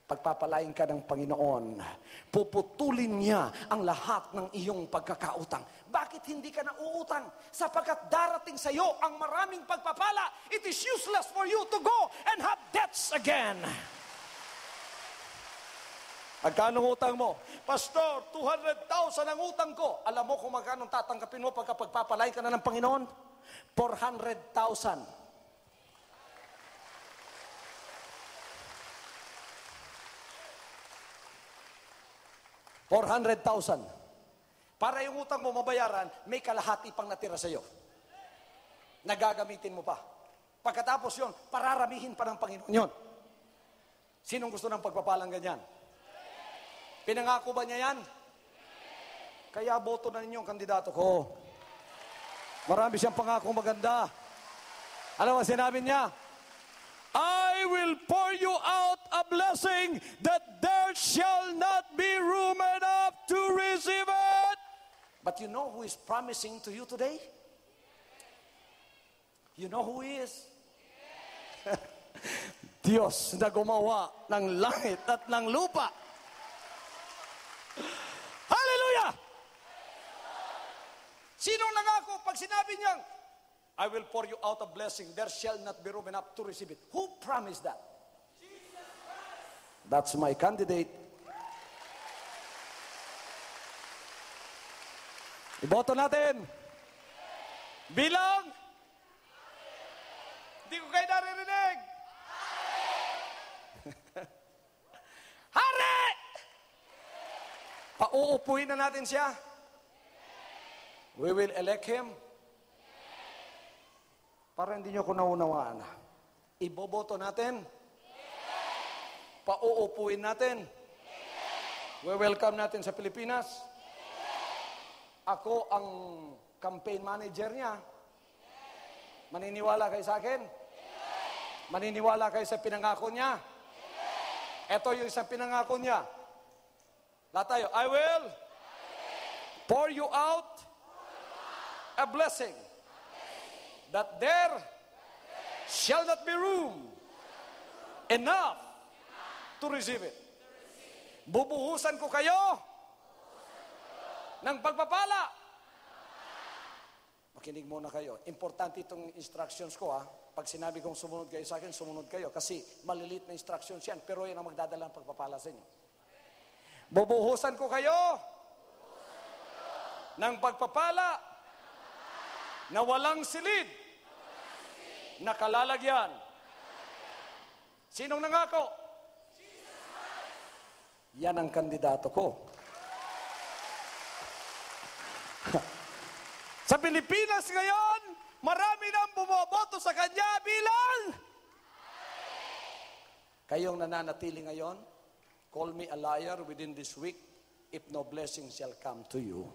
Pagpapalain ka ng Panginoon, puputulin niya ang lahat ng iyong pagkakautang. Bakit hindi ka nauutang? Sapagkat darating sa iyo ang maraming pagpapala. It is useless for you to go and have debts again. Magkano utang mo? Pastor, 200,000 ang utang ko. Alam mo kung magkano tatanggapin mo pagka pagpapalain ka na ng Panginoon? 400,000. 400,000. Para yung utang mo mabayaran, may kalahati pang natira sa iyo. Nagagamitin mo pa. Pagkatapos yon, pararamihin pa ng Panginoon yon. Sinong gusto ng pagpapalang ganyan? Pinangako ba niya yan? Kaya boto na ninyo ang kandidato ko. Marami siyang pangako maganda. Ano ang sinabi niya? I will pour you out a blessing that there shall not be room enough to receive it. But you know who is promising to you today? You know who he is? Diyos na gumawa ng langit at ng lupa. Hallelujah! Sinong nangako pag sinabi niyang, I will pour you out a blessing, there shall not be room enough to receive it. Who promised that? That's my candidate. Iboto natin. Bilang. Hindi ko kayo naririnig. Hari! Pauupuin na natin siya. We will elect him. Para hindi nyo ko naunawaan. Iboboto natin? Pauupuin natin? We welcome natin sa Pilipinas? Ako ang campaign manager niya. Maniniwala kayo sa akin? Maniniwala kayo sa pinangako niya? Ito yung isang pinangako niya. Lahat tayo, I will pour you out a blessing that there shall not be room enough to receive it. Bubuhusan ko kayo ng pagpapala. Makinig muna kayo. Importante itong instructions ko, ha? Pag sinabi kong sumunod kayo sa akin, sumunod kayo. Kasi malilit na instructions yan, pero yan ang magdadala ng pagpapala sa inyo. Bubuhusan ko kayo ng pagpapala na walang silid, na kalalagyan. Sinong nangako? Yan ang kandidato ko. Sa Pilipinas ngayon, marami nang bumoboto sa kanya bilang. Kayong nananatili ngayon, call me a liar within this week if no blessing shall come to you.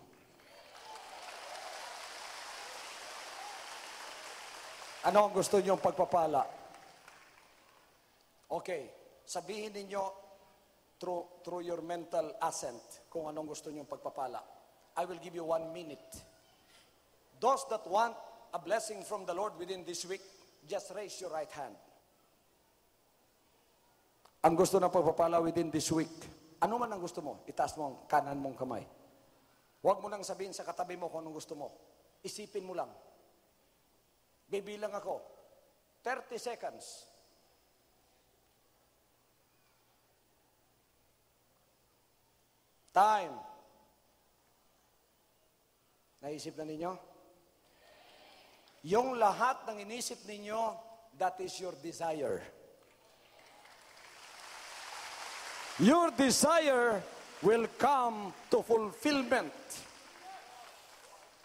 Ano ang gusto niyong pagpapala? Okay, sabihin ninyo through your mental assent kung anong gusto niyong pagpapala. I will give you 1 minute. Those that want a blessing from the Lord within this week, just raise your right hand. Ang gusto ng pagpapala within this week, ano man ang gusto mo, itaas mo ang kanan mong kamay. Huwag mo nang sabihin sa katabi mo kung anong gusto mo. Isipin mo lang. Bibilang ako. 30 seconds. Time. Naisip na ninyo? Yung lahat ng inisip ninyo, that is your desire. Your desire will come to fulfillment.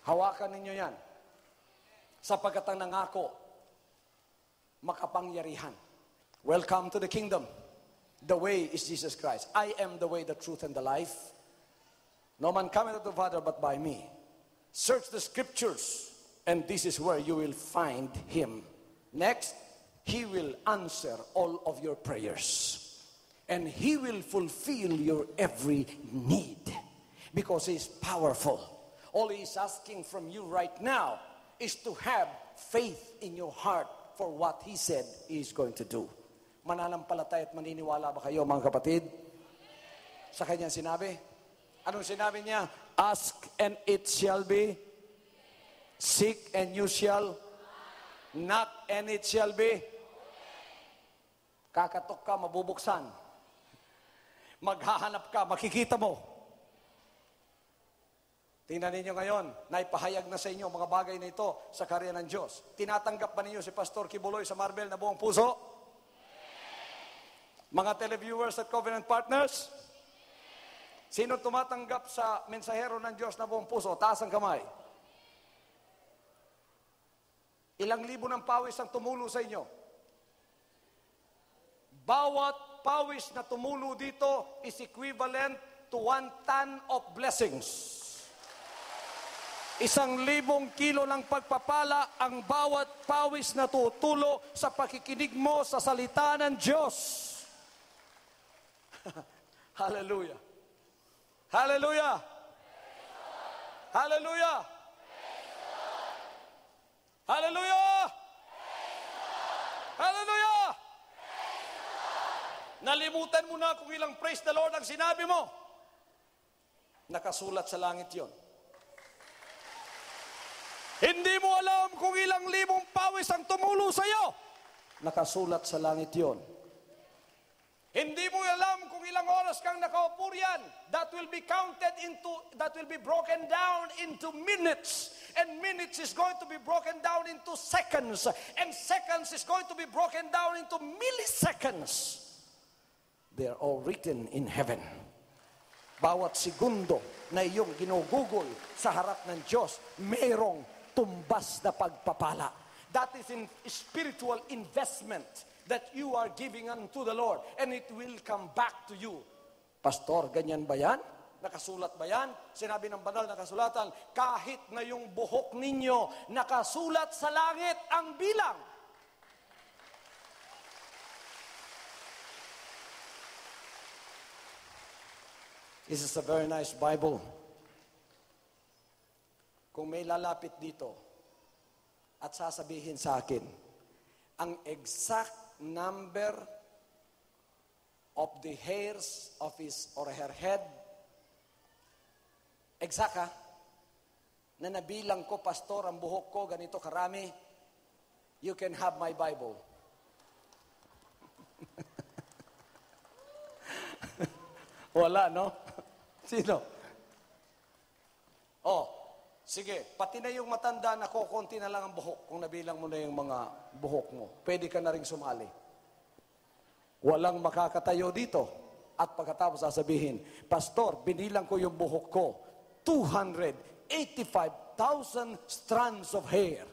Hawakan ninyo yan. Sapagkat ang nangako, makapangyarihan. Welcome to the kingdom. The way is Jesus Christ. I am the way, the truth, and the life. No man cometh to the Father but by me. Search the scriptures, and this is where you will find Him. Next, He will answer all of your prayers. And He will fulfill your every need. Because He is powerful. All He is asking from you right now is to have faith in your heart for what He said He is going to do. Mananampalataya at maniniwala ba kayo, mga kapatid? Sa kanyang sinabi? Anong sinabi niya? Ask and it shall be. Seek and you shall. Knock and it shall be. Kakatok ka, mabubuksan. Maghahanap ka, makikita mo. Tingnan ninyo ngayon, naipahayag na sa inyo mga bagay na ito sa karya ng Diyos. Tinatanggap ba ninyo si Pastor Kibuloy sa Marbel na buong puso? Mga televiewers at covenant partners? Sino tumatanggap sa mensahero ng Diyos na buong puso? Taas ang kamay. Ilang libo ng pawis ang tumulo sa inyo? Bawat pawis na tumulo dito is equivalent to 1 ton of blessings. 1,000 kilo ng pagpapala ang bawat pawis na tutulo sa pakikinig mo sa salita ng Diyos. Hallelujah. Hallelujah. Hallelujah. Hallelujah. Hallelujah. Nalimutan mo na kung ilang praise the Lord ang sinabi mo. Nakasulat sa langit yon. Hindi mo alam kung ilang libong pawis ang tumulo sa iyo. Nakasulat sa langit yon. Hindi mo alam kung ilang oras kang nakaupo riyan. That will be broken down into minutes. And minutes is going to be broken down into seconds. And seconds is going to be broken down into milliseconds. They are all written in heaven. Bawat segundo na iyong ginugugol sa harap ng Diyos, mayroong tumbas na pagpapala. That is in spiritual investment that you are giving unto the Lord, and it will come back to you. Pastor, ganyan ba yan? Nakasulat ba yan? Sinabi ng banal na kasulatan, kahit na yung buhok ninyo nakasulat sa langit ang bilang. This is a very nice Bible. Kung may lalapit dito at sasabihin sa akin, ang exact number of the hairs of his or her head, exact ha, na nabilang ko, pastor, ang buhok ko, ganito karami, You can have my Bible. Wala, no? Sino? Oh, sige, pati na yung matanda na konti na lang ang buhok, kung nabilang mo na yung mga buhok mo, pwede ka na ring sumali. Walang makakatayo dito. At pagkatapos sasabihin, Pastor, binilang ko yung buhok ko, 285,000 strands of hair.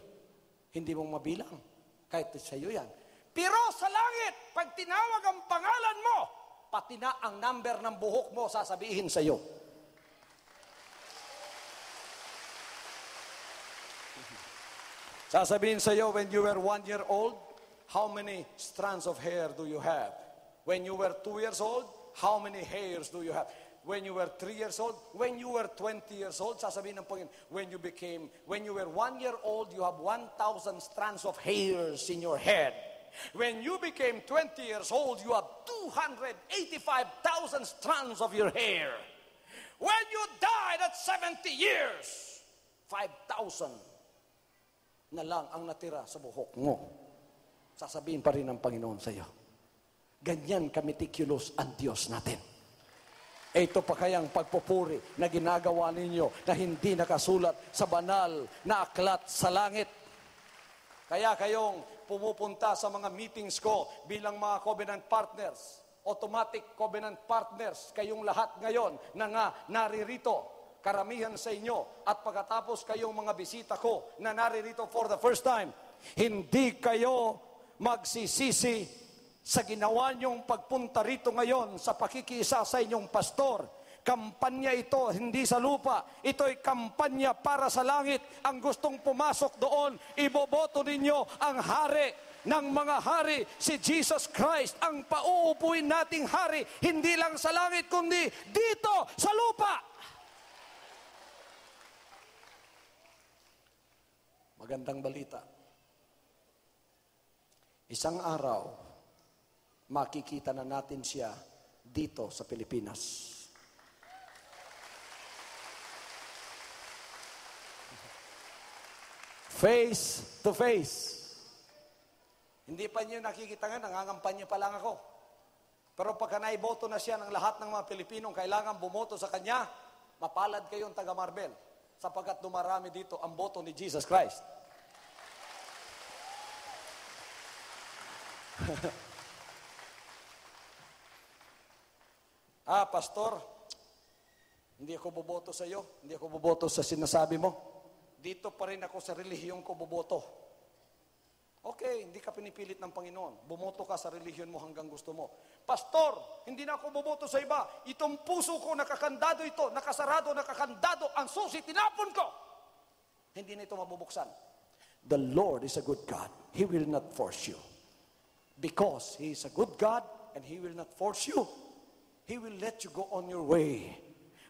Hindi mong mabilang. Kahit sa'yo yan. Pero sa langit, pag tinawag ang pangalan mo, pati na ang number ng buhok mo sasabihin sa'yo. Sasabihin sa'yo, when you were 1 year old, how many strands of hair do you have? When you were 2 years old, how many hairs do you have? When you were 3 years old, when you were 20 years old, sasabihin ng Panginoon, when you were 1 year old, you have 1,000 strands of hairs in your head. When you became 20 years old, you have 285,000 strands of your hair. When you died at 70 years, 5,000 na lang ang natira sa buhok mo. Sasabihin pa rin ng Panginoon sa iyo. Ganyan kameticulous ang Diyos natin. Ito pa kayang pagpupuri na ginagawa ninyo na hindi nakasulat sa banal na aklat sa langit. Kaya kayong pumupunta sa mga meetings ko bilang mga covenant partners, automatic covenant partners, kayong lahat ngayon na nga naririto, karamihan sa inyo, at pagkatapos kayong mga bisita ko na naririto for the first time, hindi kayo magsisisi sa ginawa niyong pagpunta rito ngayon sa pakikiisa sa inyong pastor. Kampanya ito, hindi sa lupa. Ito'y kampanya para sa langit. Ang gustong pumasok doon, iboboto ninyo ang hari ng mga hari, si Jesus Christ, ang pauupuin nating hari, hindi lang sa langit, kundi dito sa lupa. Magandang balita. Isang araw, makikita na natin siya dito sa Pilipinas. Face to face. Hindi pa niyo nakikita nga, nangangampanya pa lang ako. Pero pagka naiboto na siya ng lahat ng mga Pilipinong kailangan bumoto sa kanya, mapalad kayong taga Marbel, sapagkat dumarami dito ang boto ni Jesus Christ. Pastor, hindi ako boboto sa iyo, hindi ako boboto sa sinasabi mo. Dito pa rin ako sa relihiyon ko boboto. Okay, hindi ka pinipilit ng Panginoon. Bumoto ka sa relihiyon mo hanggang gusto mo. Pastor, hindi na ako boboto sa iba. Itong puso ko, nakakandado ito, nakasarado, nakakandado, ang susi, tinapon ko. Hindi na ito mabubuksan. The Lord is a good God. He will not force you. Because He is a good God and He will not force you. He will let you go on your way.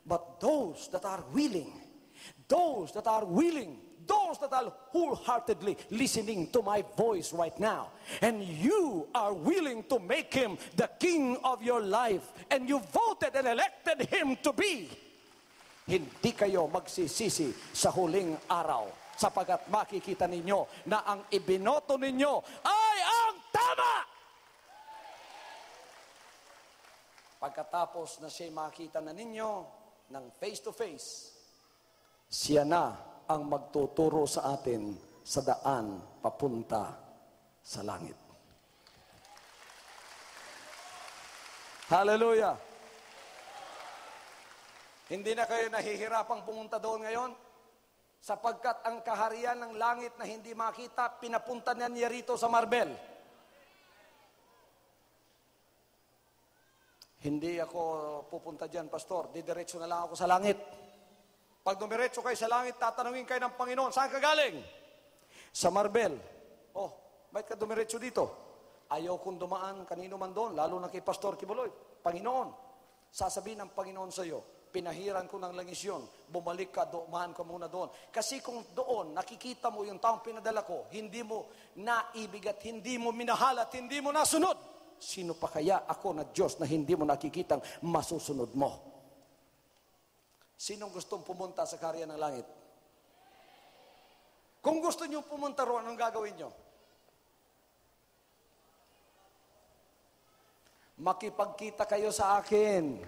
But those that are willing, those that are wholeheartedly listening to my voice right now, and you are willing to make Him the King of your life, and you voted and elected Him to be, hindi kayo magsisisi sa huling araw, sapagkat makikita ninyo na ang ibinoto ninyo ay ang tama. Pagkatapos na siya makita na ninyo ng face to face, siya na ang magtuturo sa atin sa daan papunta sa langit. Hallelujah! Hindi na kayo nahihirapang pumunta doon ngayon? Sapagkat ang kaharian ng langit na hindi makita, pinapunta niya rito sa Marbel. Hindi ako pupunta dyan, Pastor. Didiretso na lang ako sa langit. Pag dumiretso kayo sa langit, tatanungin kayo ng Panginoon, saan ka galing? Sa Marbel. Oh, bakit ka dumiretso dito? Ayaw kong dumaan kanino man doon, lalo na kay Pastor Kibuloy. Panginoon, sasabihin ng Panginoon sa iyo, pinahiran ko ng langis yun, bumalik ka, dumaan ka muna doon. Kasi kung doon, nakikita mo yung taong pinadala ko, hindi mo naibig at hindi mo minahal at hindi mo nasunod. Sino pa kaya ako na Diyos na hindi mo nakikitang masusunod mo? Sinong gustong pumunta sa kaharian ng langit? Kung gusto niyo pumunta roon, anong gagawin niyo? makipagkita kayo sa akin.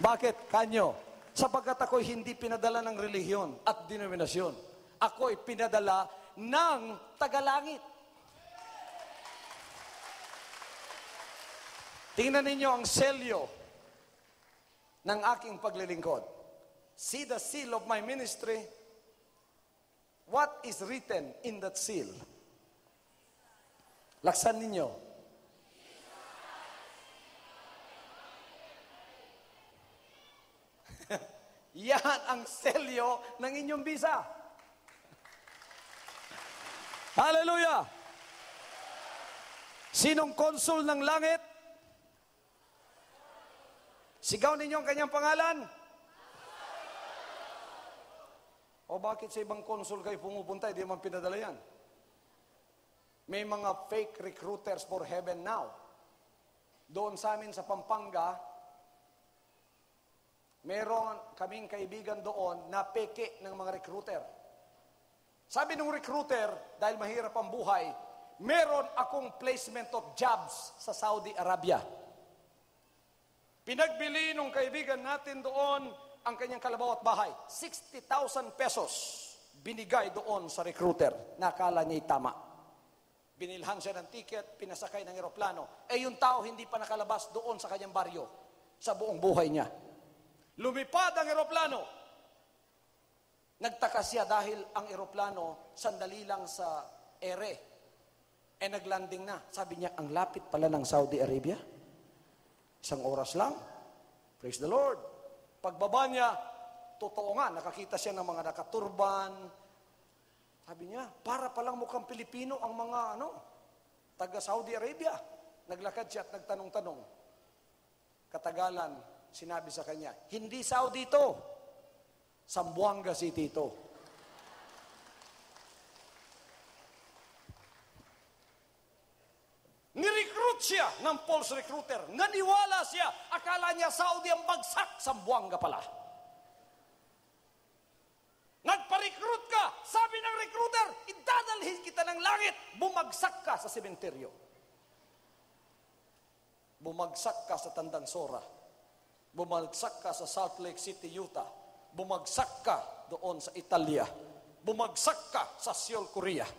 Bakit? Kanyo? Sapagkat ako'y hindi pinadala ng relihiyon at denominasyon. Ako'y pinadala ng tagalangit. Tingnan ninyo ang selyo ng aking paglilingkod. See the seal of my ministry. What is written in that seal? Laksan ninyo. Yan ang selyo ng inyong bisa. Hallelujah! Sinong konsul ng langit? Sigaw ninyo ang kanyang pangalan? O bakit sa ibang konsul kayo pumupunta, hindi man pinadala yan? May mga fake recruiters for heaven now. Doon sa amin sa Pampanga, meron kaming kaibigan doon na peke ng mga recruiter. Sabi ng recruiter, dahil mahirap ang buhay, meron akong placement of jobs sa Saudi Arabia. Pinagbili ng kaibigan natin doon ang kanyang kalabaw at bahay. 60,000 pesos binigay doon sa recruiter. Nakala niya'y tama. Binilhan siya ng ticket, pinasakay ng eroplano. Yung tao hindi pa nakalabas doon sa kanyang baryo sa buong buhay niya. Lumipad ang eroplano. Nagtaka siya dahil ang eroplano sandali lang sa ere. Naglanding na. Sabi niya, ang lapit pala ng Saudi Arabia. 1 oras lang. Praise the Lord. Pagbaba niya, totoo nga, nakakita siya ng mga nakaturban. Sabi niya, para palang mukhang Pilipino ang mga taga Saudi Arabia. Naglakad siya at nagtanong-tanong. Katagalan, sinabi sa kanya, hindi Saudi ito. Zamboanga City ito. Ni-recruit siya ng false recruiter. Naniwala siya. Akala niya Saudi ang bagsak. Zamboanga pala. Nagpa-recruit ka. Sabi ng recruiter, idadalhin kita ng langit. Bumagsak ka sa sementeryo. Bumagsak ka sa Tandansora. Bumagsak ka sa Salt Lake City, Utah. Bumagsak ka doon sa Italia. Bumagsak ka sa Seoul, Korea.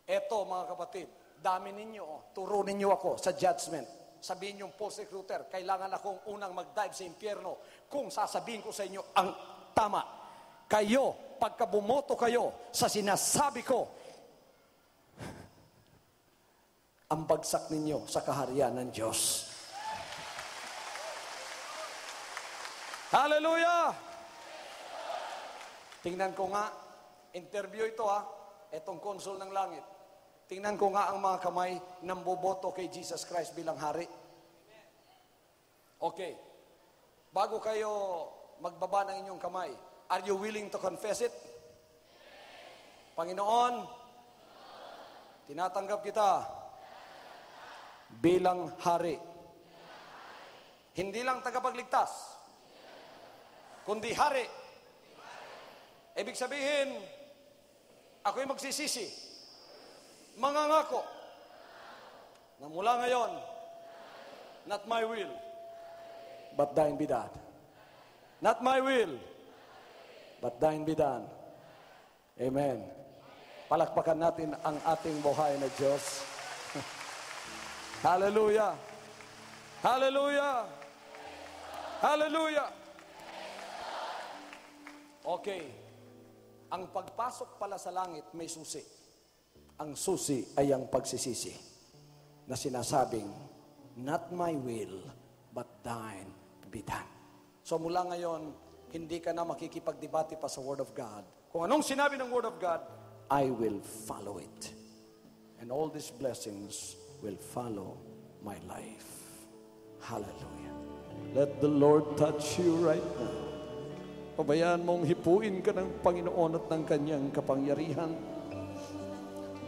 Eto mga kapatid, dami ninyo, turo ninyo ako sa judgment. Sabihin yung false recruiter, kailangan akong unang mag-dive sa impyerno kung sasabihin ko sa inyo ang tama. Kayo, pagka bumoto kayo sa sinasabi ko, ang bagsak ninyo sa kaharian ng Diyos. Hallelujah! Tingnan ko nga, interview ito itong konsul ng langit. Tingnan ko nga ang mga kamay ng boboto kay Jesus Christ bilang hari. Okay. Bago kayo magbaba ng inyong kamay, are you willing to confess it? Panginoon, tinatanggap kita bilang hari. Hindi lang tagapagligtas, kundi hari. Ibig sabihin, ako'y magsisisi, mangangako, na mula ngayon, not my will, but thine be done. Not my will, but thine be done. Amen. Palakpakan natin ang ating buhay na Diyos. Hallelujah. Hallelujah. Hallelujah. Okay. Ang pagpasok pala sa langit may susi. Ang susi ay ang pagsisisi na sinasabing, not my will, but thine be done. So mula ngayon, hindi ka na makikipagdebate pa sa Word of God. Kung anong sinabi ng Word of God, I will follow it. And all these blessings will follow my life. Hallelujah. Let the Lord touch you right now. Pabayaan mong hipuin ka ng Panginoon at ng Kanyang kapangyarihan.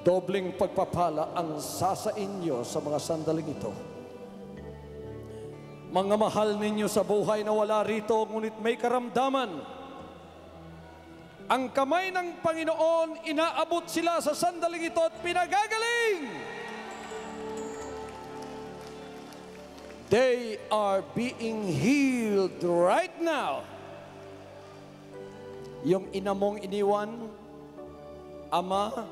Dobling pagpapala ang sasa inyo sa mga sandaling ito. Mga mahal ninyo sa buhay na wala rito, ngunit may karamdaman. Ang kamay ng Panginoon, inaabot sila sa sandaling ito at pinagagaling. They are being healed right now. Yung ina mong iniwan, ama,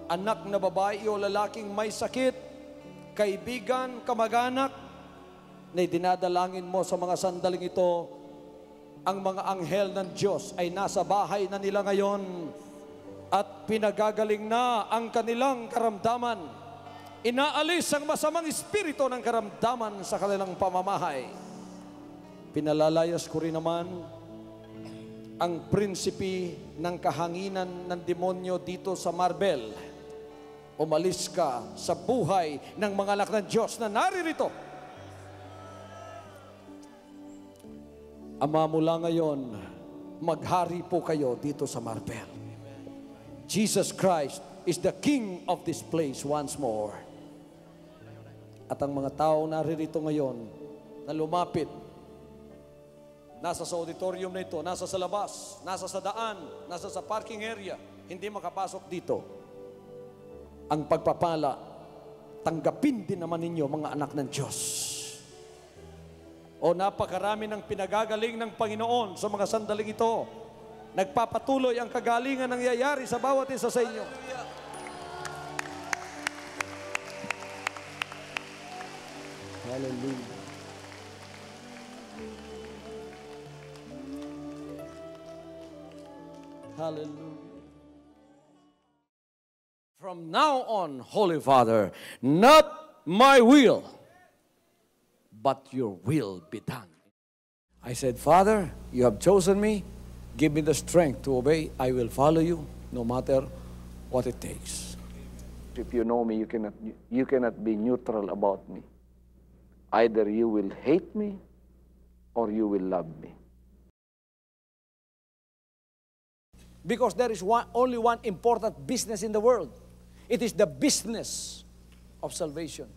anak na babae o lalaking may sakit, kaibigan, kamag-anak, na dinadalangin mo sa mga sandaling ito, ang mga anghel ng Diyos ay nasa bahay na nila ngayon at pinagagaling na ang kanilang karamdaman. Inaalis ang masamang espiritu ng karamdaman sa kanilang pamamahay. Pinalalayas ko rin naman ang prinsipe ng kahanginan ng demonyo dito sa Marbel. Umalis ka sa buhay ng mga anak ng Diyos na naririto. Ama, mula ngayon, maghari po kayo dito sa Marbel. Jesus Christ is the King of this place once more. At ang mga tao naririto ngayon na lumapit, nasa sa auditorium na ito, nasa sa labas, nasa sa daan, nasa sa parking area, hindi makapasok dito. Ang pagpapala, tanggapin din naman ninyo mga anak ng Diyos. O napakarami ng pinagagaling ng Panginoon sa mga sandaling ito. Nagpapatuloy ang kagalingan nangyayari sa bawat isa sa inyo. Hallelujah. Hallelujah. From now on, Holy Father, not my will, but your will be done. I said, Father, you have chosen me. Give me the strength to obey. I will follow you no matter what it takes. If you know me, you cannot be neutral about me. Either you will hate me or you will love me. Because there is only one important business in the world. It is the business of salvation.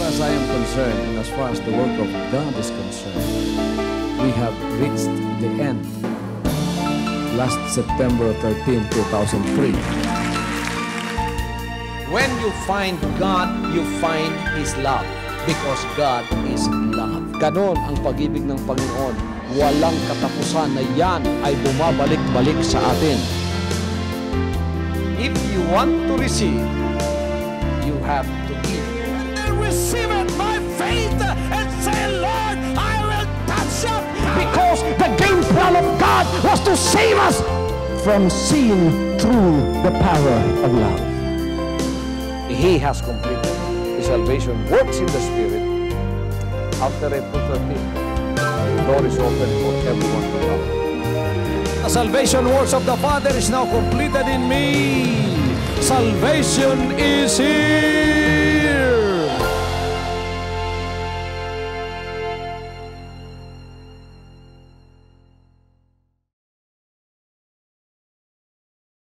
As I am concerned, and as far as the work of God is concerned, we have reached the end. Last September 13, 2003. When you find God, you find His love. Because God is love. Ganon ang pag-ibig ng Panginoon. Walang katapusan na yan ay bumabalik-balik sa atin. If you want to receive, you have to give. Receive it by faith and say, Lord, I will touch it. Because the game plan of God was to save us from sin through the power of love. He has completed. His salvation works in the Spirit. After April 13th, the door is open for everyone to come. The salvation works of the Father is now completed in me. Salvation is here.